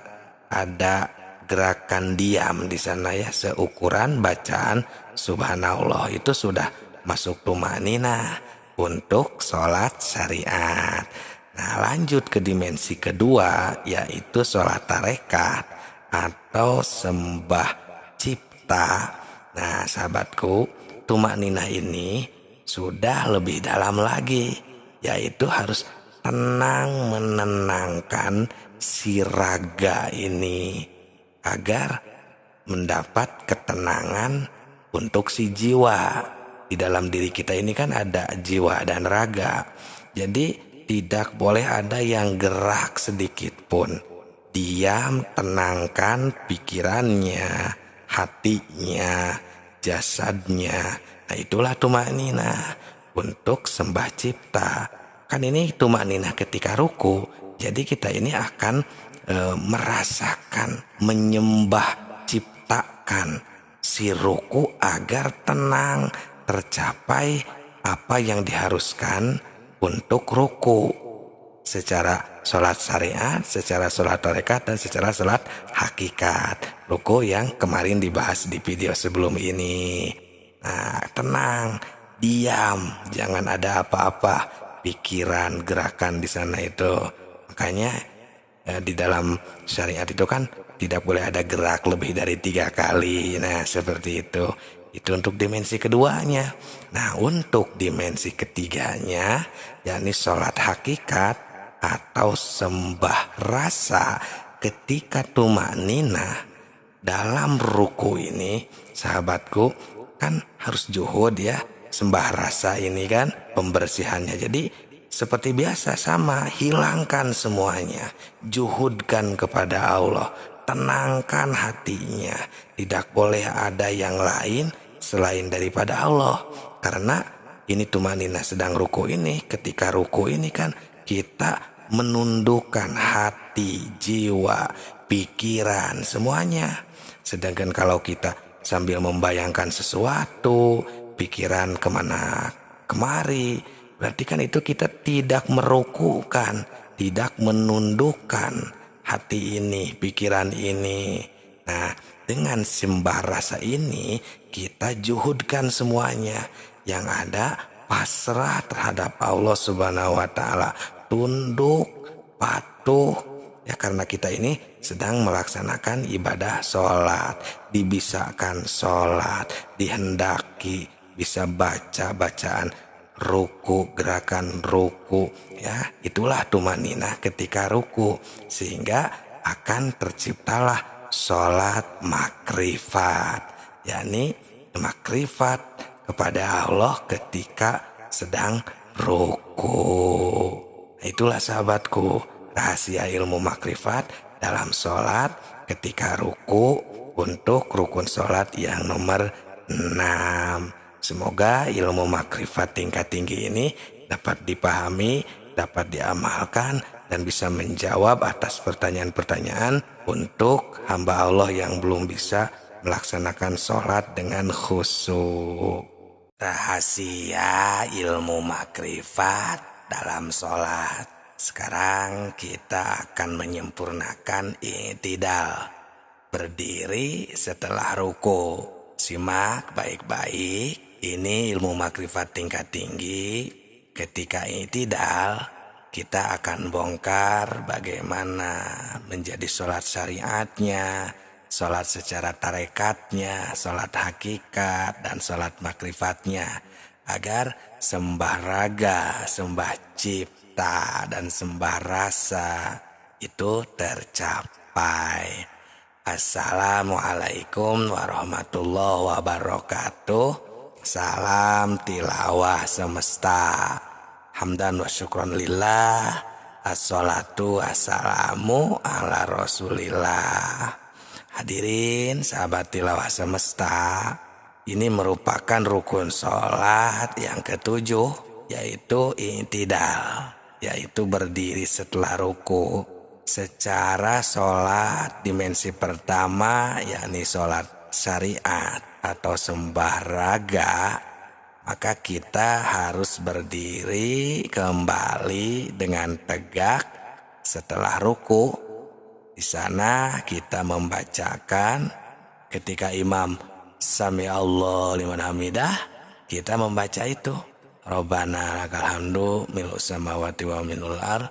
ada gerakan diam di sana ya, seukuran bacaan subhanallah itu sudah masuk tumakninah untuk sholat syariat. Nah, lanjut ke dimensi kedua, yaitu sholat tarekat atau sembah cipta. Nah, sahabatku, tumak ninah ini sudah lebih dalam lagi, yaitu harus tenang menenangkan si raga ini agar mendapat ketenangan untuk si jiwa. Di dalam diri kita ini kan ada jiwa dan raga. Jadi tidak boleh ada yang gerak sedikit pun. Diam, tenangkan pikirannya, hatinya, jasadnya. Nah, itulah tumakninah untuk sembah cipta. Kan ini tumakninah ketika ruku. Jadi kita ini akan merasakan, menyembah, ciptakan si ruku agar tenang, tercapai apa yang diharuskan untuk ruku secara sholat syariat, secara sholat tarekat, dan secara sholat hakikat. Ruku yang kemarin dibahas di video sebelum ini. Nah, tenang, diam, jangan ada apa-apa pikiran, gerakan di sana itu. Makanya di dalam syariat itu kan tidak boleh ada gerak lebih dari 3 kali. Nah, seperti itu. Itu untuk dimensi keduanya. Nah, untuk dimensi ketiganya, yakni sholat hakikat atau sembah rasa, ketika tumakninah dalam ruku ini, sahabatku, kan harus juhud ya. Sembah rasa ini kan pembersihannya. Jadi seperti biasa sama, hilangkan semuanya, juhudkan kepada Allah, tenangkan hatinya. Tidak boleh ada yang lain selain daripada Allah. Karena ini tumanina sedang ruku ini, ketika ruku ini kan kita menundukkan hati, jiwa, pikiran, semuanya. Sedangkan kalau kita sambil membayangkan sesuatu, pikiran kemana kemari, berarti kan itu kita tidak merukukan, tidak menundukkan hati ini, pikiran ini. Nah, dengan sembah rasa ini kita juhudkan semuanya. Yang ada pasrah terhadap Allah Subhanahu wa taala, tunduk, patuh. Ya, karena kita ini sedang melaksanakan ibadah sholat, dibisakan sholat, dihendaki bisa baca bacaan ruku, gerakan ruku, ya itulah tumanina ketika ruku, sehingga akan terciptalah sholat makrifat, yakni makrifat kepada Allah ketika sedang ruku. Itulah sahabatku rahasia ilmu makrifat dalam sholat ketika ruku untuk rukun sholat yang nomor 6. Semoga ilmu makrifat tingkat tinggi ini dapat dipahami, dapat diamalkan, dan bisa menjawab atas pertanyaan-pertanyaan untuk hamba Allah yang belum bisa melaksanakan sholat dengan khusyuk. Rahasia ilmu makrifat dalam sholat. Sekarang kita akan menyempurnakan i'tidal, berdiri setelah ruku. Simak baik-baik. Ini ilmu makrifat tingkat tinggi. Ketika i'tidal, kita akan bongkar bagaimana menjadi sholat syariatnya, sholat secara tarekatnya, sholat hakikat, dan sholat makrifatnya, agar sembah raga, sembah cipta, dan sembah rasa itu tercapai. Assalamualaikum warahmatullahi wabarakatuh. Salam tilawah semesta. Hamdan wa syukron lillah. Assalatu wassalamu ala rasulillah. Hadirin sahabat tilawah semesta, ini merupakan rukun sholat yang ketujuh, yaitu i'tidal, yaitu berdiri setelah ruku. Secara sholat dimensi pertama, yakni sholat syariat atau sembah raga, maka kita harus berdiri kembali dengan tegak setelah ruku. Di sana kita membacakan ketika imam sami Allah liman hamidah, kita membaca itu Rabbana lakal hamdu mil'us samawati wa mil'ul ar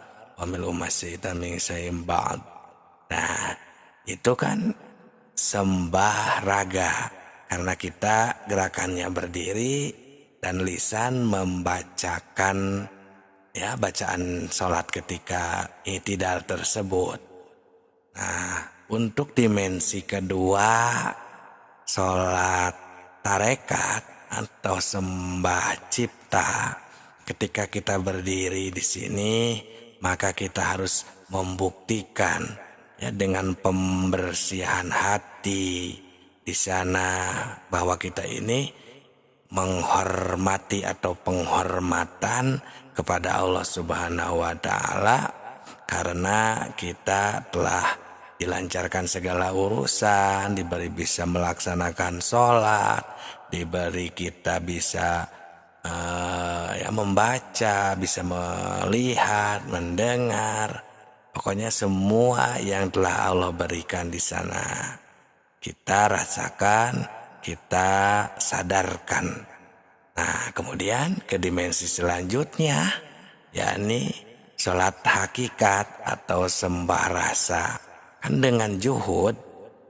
wa mil umasyitan min syai'in ba'd. Nah, itu kan sembah raga, karena kita gerakannya berdiri dan lisan membacakan ya bacaan sholat ketika i'tidal tersebut. Nah, untuk dimensi kedua sholat tarekat atau sembah cipta, ketika kita berdiri di sini maka kita harus membuktikan ya dengan pembersihan hati di sana bahwa kita ini menghormati atau penghormatan kepada Allah Subhanahu wa taala, karena kita telah dilancarkan segala urusan, diberi bisa melaksanakan sholat, diberi kita bisa membaca, bisa melihat, mendengar, pokoknya semua yang telah Allah berikan di sana kita rasakan, kita sadarkan. Nah, kemudian ke dimensi selanjutnya, yakni sholat hakikat atau sembah rasa. Kan dengan juhud,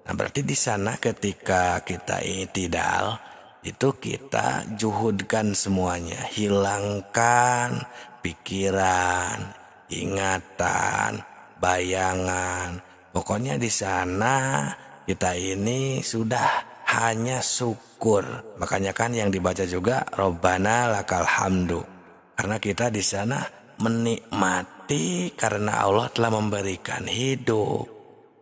nah berarti di sana ketika kita i'tidal, itu kita juhudkan semuanya, hilangkan pikiran, ingatan, bayangan. Pokoknya di sana kita ini sudah hanya syukur. Makanya kan yang dibaca juga Rabbana lakal hamdu. Karena kita di sana menikmati karena Allah telah memberikan hidup,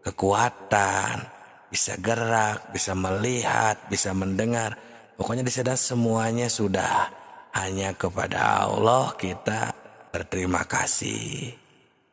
kekuatan, bisa gerak, bisa melihat, bisa mendengar. Pokoknya di sana semuanya sudah hanya kepada Allah kita berterima kasih.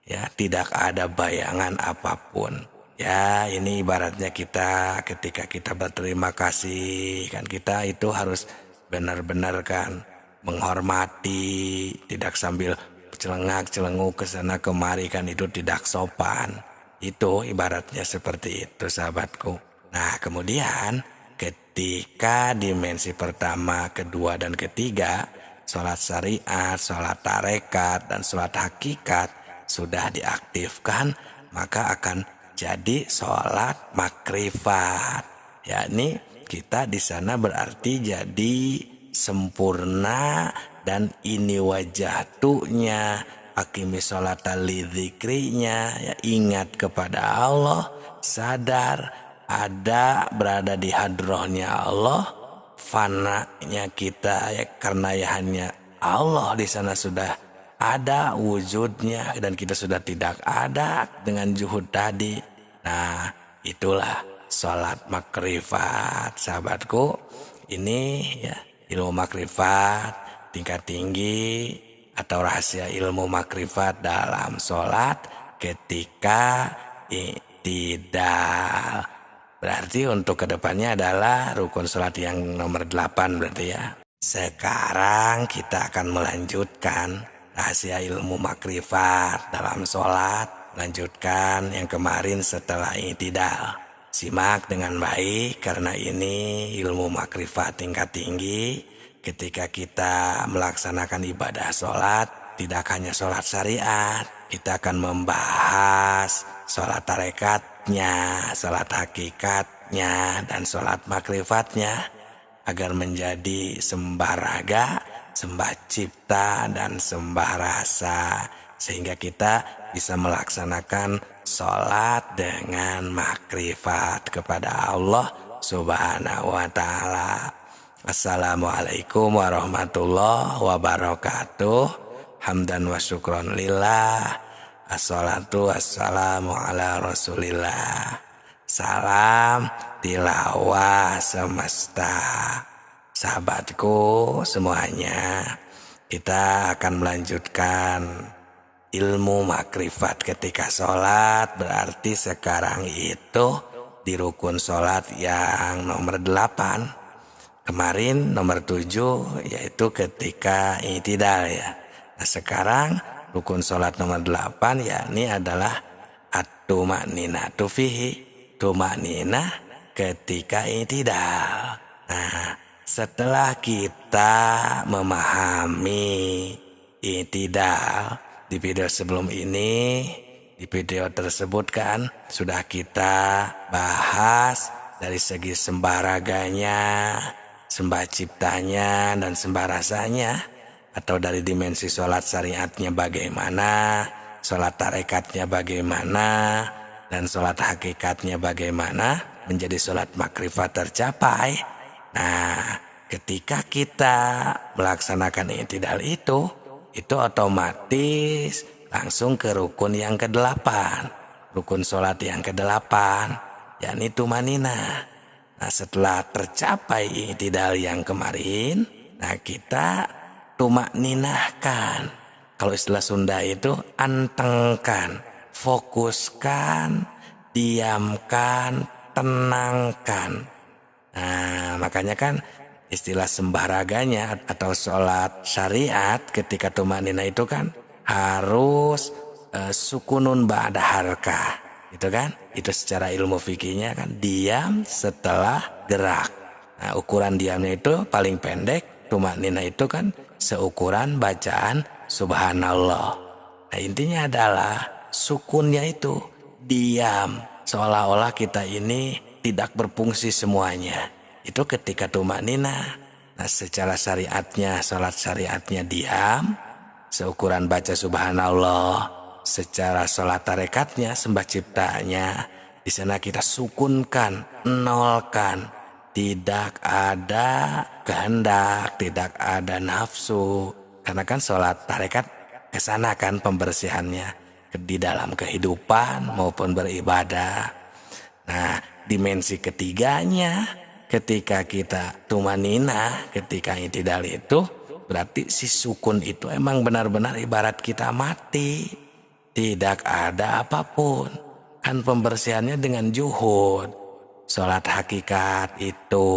Ya, tidak ada bayangan apapun. Ya, ini ibaratnya kita ketika kita berterima kasih, kan kita itu harus benar-benar kan menghormati, tidak sambil celengak-celenguk ke sana kemari, kan itu tidak sopan. Itu ibaratnya seperti itu, sahabatku. Nah, kemudian ketika dimensi pertama, kedua, dan ketiga, sholat syariat, sholat tarekat, dan sholat hakikat sudah diaktifkan, maka akan jadi sholat makrifat. Yakni kita di sana berarti jadi sempurna, dan ini wajahtunya akimi sholata lidzikrinya, ya ingat kepada Allah, sadar ada berada di hadrohnya Allah, fananya kita ya karena ya hanya Allah di sana sudah ada wujudnya dan kita sudah tidak ada dengan juhud tadi. Nah, itulah sholat makrifat, sahabatku. Ini ya ilmu makrifat tingkat tinggi atau rahasia ilmu makrifat dalam sholat ketika i'tidal. Berarti untuk kedepannya adalah rukun sholat yang nomor 8 berarti ya. Sekarang kita akan melanjutkan rahasia ilmu makrifat dalam sholat. Lanjutkan yang kemarin setelah i'tidal. Simak dengan baik karena ini ilmu makrifat tingkat tinggi. Ketika kita melaksanakan ibadah sholat, tidak hanya sholat syariat, kita akan membahas sholat tarekatnya, sholat hakikatnya, dan sholat makrifatnya agar menjadi sembah raga, sembah cipta, dan sembah rasa, sehingga kita bisa melaksanakan sholat dengan makrifat kepada Allah Subhanahu wa ta'ala. Assalamualaikum warahmatullahi wabarakatuh. Hamdan wa syukron lillah. Assalatu wassalamu ala rasulillah. Salam tilawah semesta. Sahabatku semuanya, kita akan melanjutkan ilmu makrifat ketika sholat. Berarti sekarang itu di rukun sholat yang nomor 8. Kemarin nomor 7 yaitu ketika i'tidal ya. Nah sekarang rukun sholat nomor 8 yakni adalah at-tumakninatu fihi, tumakninah ketika i'tidal. Nah setelah kita memahami i'tidal, di di video sebelum ini, di video tersebut kan sudah kita bahas dari segi sembah raganya, sembah ciptanya, dan sembah rasanya, atau dari dimensi sholat syariatnya bagaimana, sholat tarekatnya bagaimana, dan sholat hakikatnya bagaimana menjadi sholat makrifat tercapai. Nah, ketika kita melaksanakan i'tidal itu otomatis langsung ke rukun yang ke-8, rukun sholat yang ke-8, yakni tumanina. Nah, setelah tercapai i'tidal yang kemarin, nah kita tumakninahkan. Kalau istilah Sunda itu antengkan, fokuskan, diamkan, tenangkan. Nah, makanya kan istilah sembah raganya atau sholat syariat ketika tumanina itu kan harus sukunun ba'da harkah, gitu kan? Itu secara ilmu fikihnya kan diam setelah gerak. Nah, ukuran diamnya itu paling pendek, tumanina itu kan seukuran bacaan subhanallah. Nah, intinya adalah sukunnya itu diam, seolah-olah kita ini tidak berfungsi semuanya. Itu ketika tumanina. Nah, secara syariatnya, sholat syariatnya diam, seukuran baca subhanallah. Secara sholat tarekatnya, sembah ciptanya, di sana kita sukunkan, nolkan, tidak ada kehendak, tidak ada nafsu. Karena kan sholat tarekat kesana kan pembersihannya di dalam kehidupan maupun beribadah. Nah, dimensi ketiganya ketika kita tumanina, ketika i'tidal itu berarti si sukun itu emang benar-benar ibarat kita mati, tidak ada apapun. Kan pembersihannya dengan juhud. Sholat hakikat itu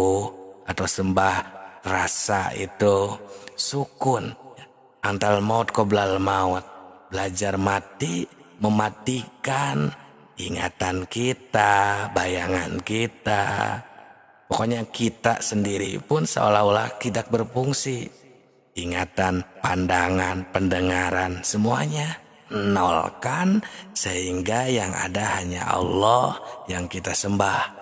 atau sembah rasa itu sukun, antal maut qoblal maut, belajar mati, mematikan ingatan kita, bayangan kita. Pokoknya kita sendiri pun seolah-olah tidak berfungsi. Ingatan, pandangan, pendengaran, semuanya nolkan, sehingga yang ada hanya Allah yang kita sembah.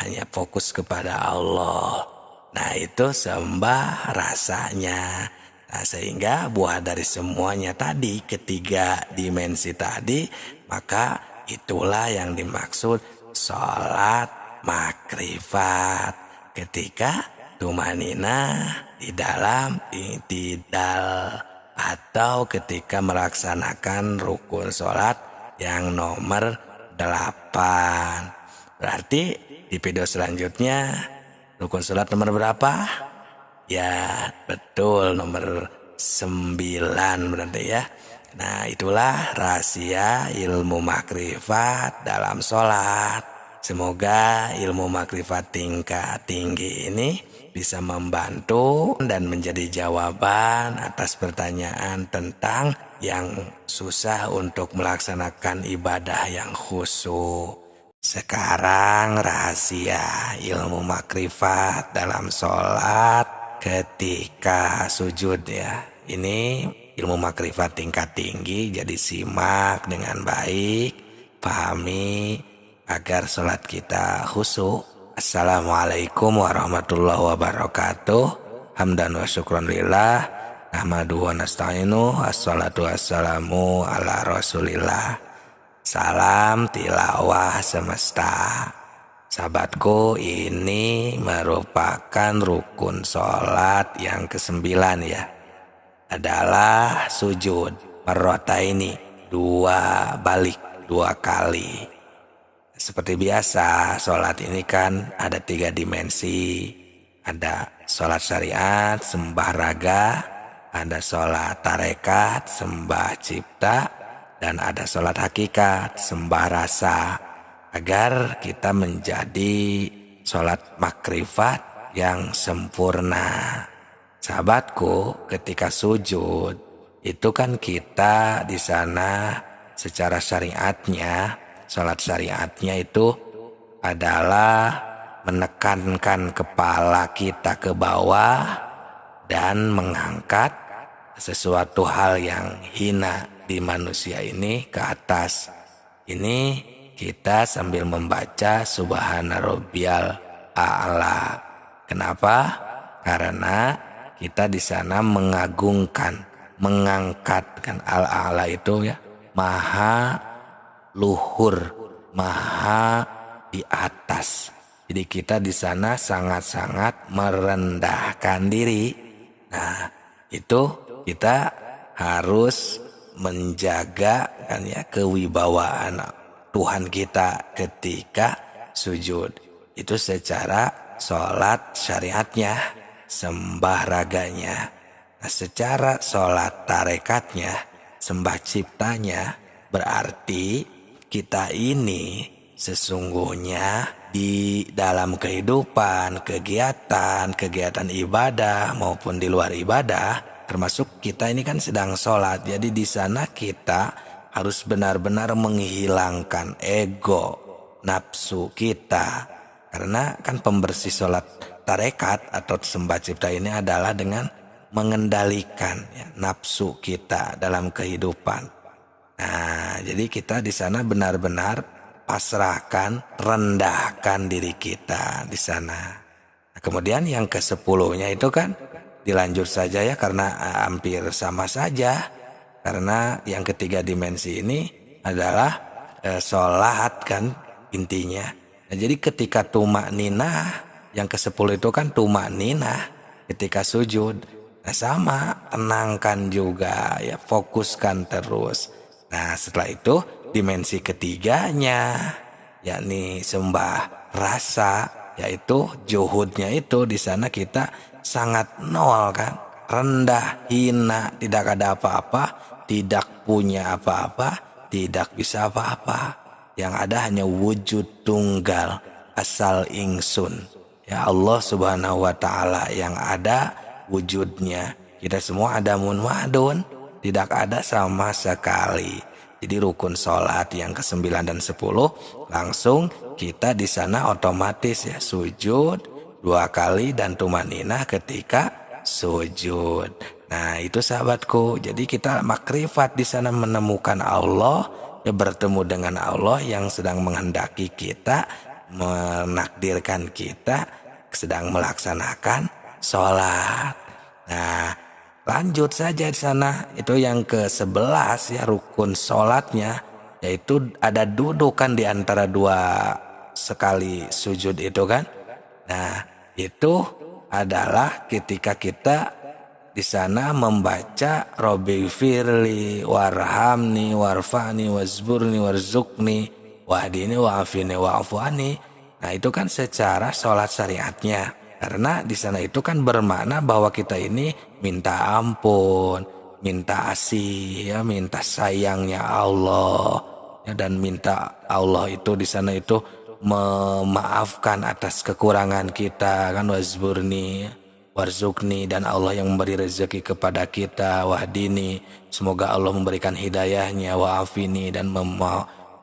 Hanya fokus kepada Allah. Nah, itu sembah rasanya. Nah, sehingga buah dari semuanya tadi, ketiga dimensi tadi, maka itulah yang dimaksud sholat makrifat, ketika tumanina di dalam i'tidal, atau ketika melaksanakan rukun sholat yang nomor 8. Berarti di video selanjutnya rukun sholat nomor berapa? Ya betul, nomor 9 berarti ya. Nah, itulah rahasia ilmu makrifat dalam sholat. Semoga ilmu makrifat tingkat tinggi ini bisa membantu dan menjadi jawaban atas pertanyaan tentang yang susah untuk melaksanakan ibadah yang khusyuk. Sekarang rahasia ilmu makrifat dalam sholat ketika sujud ya. Ini ilmu makrifat tingkat tinggi, jadi simak dengan baik, pahami agar sholat kita khusyuk. Assalamualaikum warahmatullahi wabarakatuh. Hamdan wa syukran lillah, nahmaduhu wa nasta'inu, assalatu wassalamu ala rasulillah. Salam tilawah semesta. Sahabatku, ini merupakan rukun sholat yang ke-9 ya. Adalah sujud marrataini, 2 balik, 2 kali. Seperti biasa, sholat ini kan ada 3 dimensi. Ada sholat syariat, sembah raga, ada sholat tarekat, sembah cipta, dan ada sholat hakikat, sembah rasa. Agar kita menjadi sholat makrifat yang sempurna. Sahabatku, ketika sujud, itu kan kita di sana secara syariatnya, sholat syariatnya itu adalah menekankan kepala kita ke bawah dan mengangkat sesuatu hal yang hina di manusia ini ke atas. Ini kita sambil membaca Subhana Rabbiyal A'la. Kenapa? Karena kita di sana mengagungkan, mengangkatkan Al-A'la itu ya, maha luhur, maha di atas. Jadi kita di sana sangat-sangat merendahkan diri. Nah, itu kita harus menjaga kan ya kewibawaan Tuhan kita ketika sujud. Itu secara sholat syariatnya, sembah raganya. Nah, secara sholat tarekatnya, sembah ciptanya, berarti kita ini sesungguhnya di dalam kehidupan, kegiatan ibadah maupun di luar ibadah, termasuk kita ini kan sedang sholat. Jadi di sana kita harus benar-benar menghilangkan ego, nafsu kita. Karena kan pembersih sholat tarekat atau sembah cipta ini adalah dengan mengendalikan ya, nafsu kita dalam kehidupan. Nah, jadi kita di sana benar-benar pasrahkan, rendahkan diri kita di sana. Nah, kemudian yang ke-10-nya itu kan dilanjut saja ya, karena hampir sama saja. Karena yang ketiga dimensi ini adalah sholat kan intinya. Nah, jadi ketika tumak ninah, yang ke-10 itu kan tumak ninah ketika sujud. Nah, sama, tenangkan juga ya, fokuskan terus. Nah, setelah itu dimensi ketiganya, yakni sembah rasa, yaitu juhudnya itu di sana kita sangat nol kan, rendah, hina, tidak ada apa-apa, tidak punya apa-apa, tidak bisa apa-apa. Yang ada hanya wujud tunggal, asal ingsun. Ya Allah Subhanahu wa Ta'ala yang ada wujudnya. Kita semua adamun ma'dun, tidak ada sama sekali. Jadi rukun sholat yang ke-9 dan 10 langsung kita di sana otomatis ya sujud 2 kali dan tumaninah ketika sujud. Nah, itu sahabatku. Jadi kita makrifat di sana menemukan Allah, ya, bertemu dengan Allah yang sedang menghendaki kita, menakdirkan kita sedang melaksanakan sholat. Nah, lanjut saja di sana, itu yang ke-11 ya, rukun sholatnya, yaitu ada dudukan di antara 2 sekali sujud itu kan. Nah, itu adalah ketika kita di sana membaca Robbi firli warhamni warfa'ni wazburni warzukni wahdini wa'afini wa'afuani. Nah, itu kan secara sholat syariatnya. Karena di sana itu kan bermakna bahwa kita ini minta ampun, minta asih, ya, minta sayangnya Allah, ya, dan minta Allah itu di sana itu memaafkan atas kekurangan kita kan, wazburni, warzukni, dan Allah yang memberi rezeki kepada kita, wahdini, semoga Allah memberikan hidayahnya, wa'afini, dan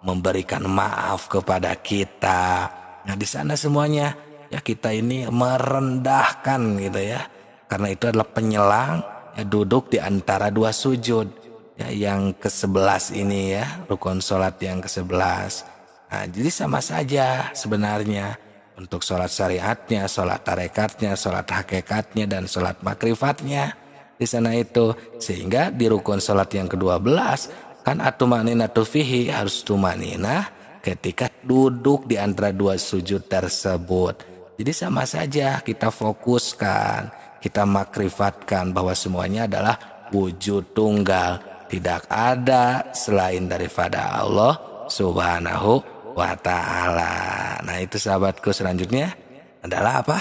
memberikan maaf kepada kita. Nah, di sana semuanya ya kita ini merendahkan gitu ya, karena itu adalah penyelang ya, duduk di antara 2 sujud ya, yang ke-11 ini ya, rukun sholat yang ke-11. Nah, jadi sama saja sebenarnya untuk sholat syariatnya, sholat tarekatnya, sholat hakikatnya, dan sholat makrifatnya di sana itu. Sehingga di rukun sholat yang ke-12 kan atumaninatu fihi, harus tumaninah ketika duduk di antara 2 sujud tersebut. Jadi sama saja kita fokuskan, kita makrifatkan bahwa semuanya adalah wujud tunggal, tidak ada selain daripada Allah Subhanahu wa Ta'ala. Nah, itu sahabatku, selanjutnya adalah apa?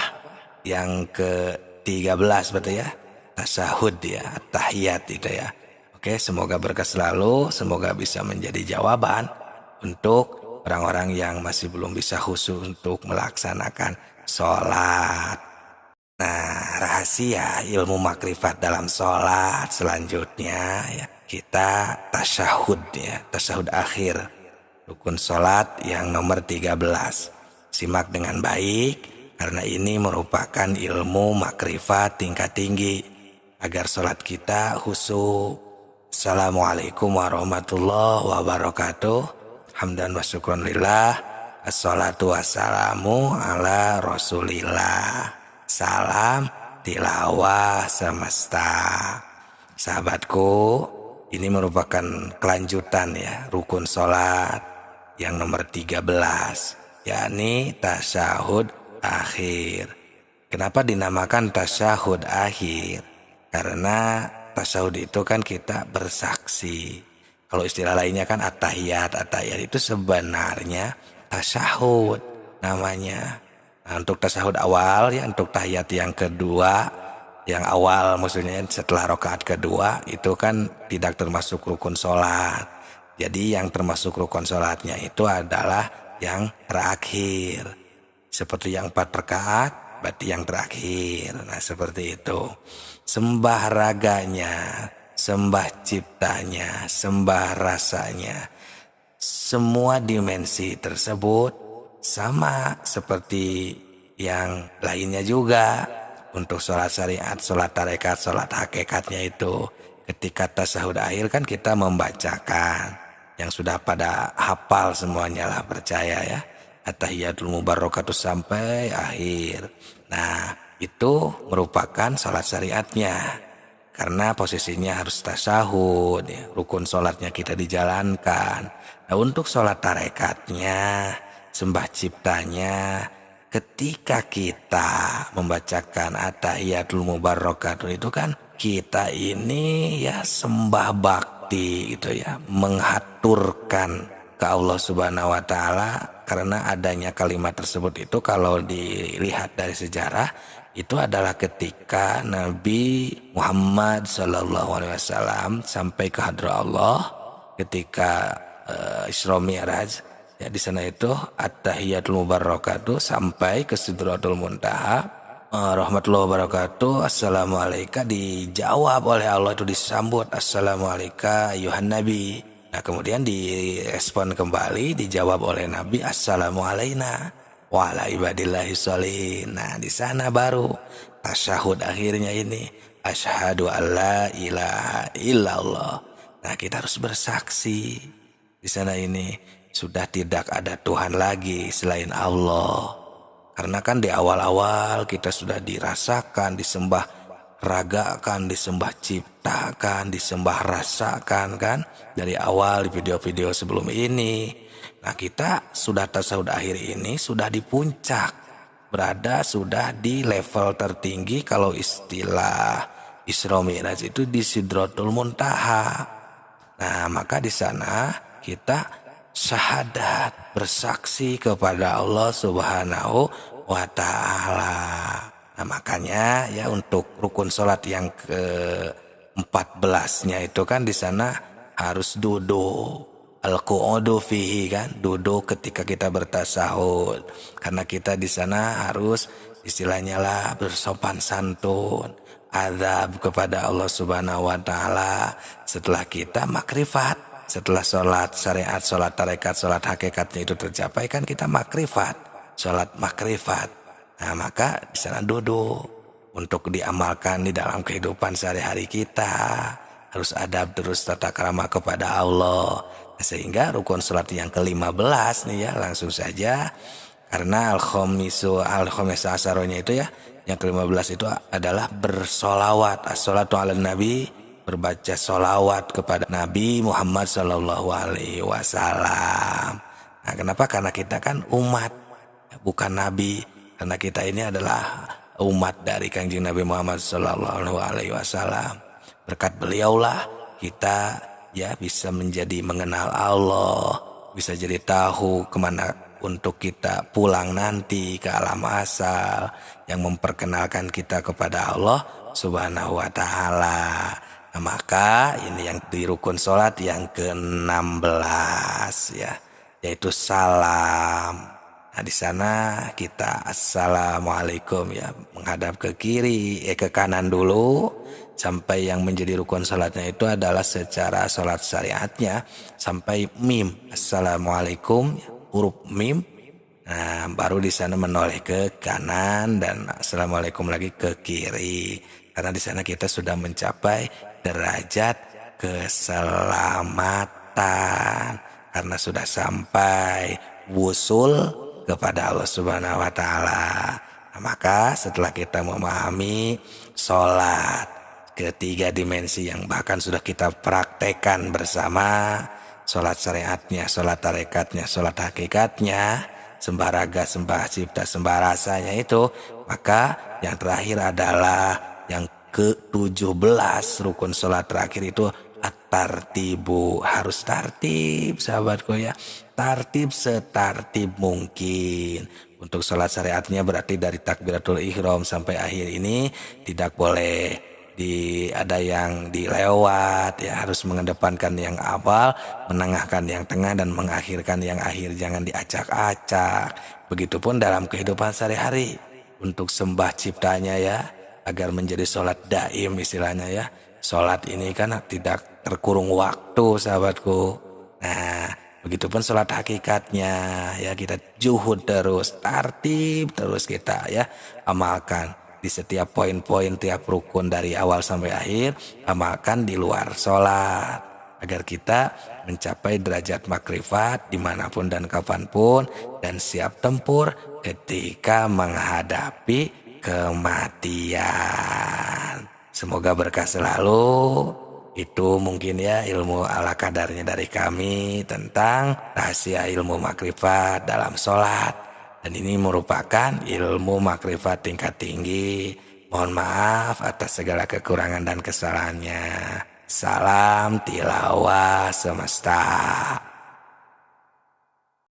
Yang ke-13 berarti ya, tasyahud ya, tahiyat itu ya. Oke, semoga berkah selalu, semoga bisa menjadi jawaban untuk orang-orang yang masih belum bisa khusyuk untuk melaksanakan sholat. Nah, rahasia ilmu makrifat dalam sholat selanjutnya ya, kita tasyahud ya, tasyahud akhir, rukun sholat yang nomor 13. Simak dengan baik, karena ini merupakan ilmu makrifat tingkat tinggi, agar sholat kita khusyuk, Assalamualaikum warahmatullahi wabarakatuh. Hamdan wa syukron lillah. Assalatu wassalamu ala rasulillah. Salam tilawah semesta. Sahabatku, ini merupakan kelanjutan ya rukun sholat yang nomor 13, yakni tasyahud akhir. Kenapa dinamakan tasyahud akhir? Karena tasyahud itu kan kita bersaksi. Kalau istilah lainnya kan at-tahiyat. At-tahiyat itu sebenarnya tasyahud namanya. Nah, untuk tasyahud awal ya, untuk tahiyat yang kedua, yang awal maksudnya setelah rakaat kedua itu kan tidak termasuk rukun sholat. Jadi yang termasuk rukun sholatnya itu adalah yang terakhir. Seperti yang 4 rakaat berarti yang terakhir. Nah seperti itu. Sembah raganya, sembah ciptanya, sembah rasanya. Semua dimensi tersebut sama seperti yang lainnya juga. Untuk sholat syariat, sholat tarekat, sholat hakikatnya itu ketika tasyahud akhir kan kita membacakan yang sudah pada hafal semuanya lah, percaya ya. At-tahiyatul mubarakatuh sampai akhir. Nah itu merupakan sholat syariatnya karena posisinya harus tasyahud ya, rukun sholatnya kita dijalankan. Nah untuk sholat tarekatnya, sembah ciptanya, ketika kita membacakan at-tahiyatul mubarakatuh itu kan kita ini ya sembah bakti gitu ya, menghaturkan ke Allah Subhanahu wa taala. Karena adanya kalimat tersebut itu kalau dilihat dari sejarah itu adalah ketika Nabi Muhammad SAW sampai ke hadrat Allah ketika Isra Mi'raj ya, di sana itu at-tahiyatul mubarakatuh sampai ke Sidratul Muntaha. Rahmatullahi wabarakatuh, assalamualaikum, dijawab oleh Allah, itu disambut assalamualaikum ayuhan nabi. Nah kemudian direspon kembali, dijawab oleh Nabi assalamu alaina wa ala ibadillahi sholihin. Nah di sana baru tasyahud akhirnya ini asyhadu alla ilaha illallah. Nah kita harus bersaksi di sana ini sudah tidak ada Tuhan lagi selain Allah. Karena kan di awal-awal kita sudah dirasakan, disembah ragakan, disembah ciptakan, disembah rasakan kan dari awal di video-video sebelum ini. Nah kita sudah tasyahud akhir ini sudah di puncak, berada sudah di level tertinggi. Kalau istilah Isra Mi'raj itu di Sidratul Muntaha. Nah maka di sana kita syahadat, bersaksi kepada Allah Subhanahu wa ta'ala. Nah makanya ya untuk rukun sholat yang ke-14-nya itu kan di sana harus duduk, al-qu'udu fihi kan, duduk ketika kita bertasyahud. Karena kita di sana harus istilahnya lah bersopan santun, adab kepada Allah Subhanahu wa taala. Setelah kita makrifat, setelah sholat syariat, sholat tarekat, sholat hakikatnya itu tercapai kan kita makrifat, sholat makrifat. Nah maka di sana duduk untuk diamalkan di dalam kehidupan sehari-hari kita. Harus adab terus tata krama kepada Allah. Nah, sehingga rukun sholat yang ke-15 nih ya langsung saja. Karena al-khomisu asaronya itu ya, yang ke-15 itu adalah bersolawat. As-sholatu ala nabi, berbaca solawat kepada Nabi Muhammad Sallallahu Alaihi Wasallam. Nah, kenapa? Karena kita kan umat, bukan Nabi. Karena kita ini adalah umat dari Kanjeng Nabi Muhammad Sallallahu Alaihi Wasallam. Berkat beliaulah kita ya bisa menjadi mengenal Allah, bisa jadi tahu kemana untuk kita pulang nanti ke alam asal, yang memperkenalkan kita kepada Allah Subhanahu Wa Taala. Nah, maka ini yang di rukun sholat yang ke-16 ya, yaitu salam. Nah di sana kita assalamualaikum ya, menghadap ke kiri, ke kanan dulu sampai yang menjadi rukun sholatnya itu adalah secara sholat syariatnya sampai mim, assalamualaikum huruf mim. Nah baru di sana menoleh ke kanan dan assalamualaikum lagi ke kiri. Karena di sana kita sudah mencapai derajat keselamatan karena sudah sampai wusul kepada Allah Subhanahu wa taala. Nah, maka setelah kita memahami sholat ketiga dimensi yang bahkan sudah kita praktekkan bersama, sholat syariatnya, sholat tarekatnya, sholat hakikatnya, sembah raga, sembah cipta, sembah rasanya itu, maka yang terakhir adalah yang ke-17 rukun sholat terakhir itu at-tartibu. Harus tartib sahabatku ya, tartib setartib mungkin. Untuk sholat syariatnya berarti dari takbiratul ihram sampai akhir ini tidak boleh ada yang dilewat ya, harus mengedepankan yang awal, menengahkan yang tengah, dan mengakhirkan yang akhir, jangan diacak-acak. Begitupun dalam kehidupan sehari-hari untuk sembah ciptanya ya, agar menjadi sholat daim istilahnya ya. Sholat ini kan tidak terkurung waktu sahabatku. Nah, begitupun sholat hakikatnya ya, kita juhud terus, tartib terus kita ya amalkan di setiap poin-poin tiap rukun dari awal sampai akhir, amalkan di luar sholat agar kita mencapai derajat makrifat dimanapun dan kapanpun, dan siap tempur ketika menghadapi kematian. Semoga berkah selalu. Itu mungkin ya ilmu ala kadarnya dari kami tentang rahasia ilmu makrifat dalam sholat. Dan ini merupakan ilmu makrifat tingkat tinggi. Mohon maaf atas segala kekurangan dan kesalahannya. Salam tilawah semesta.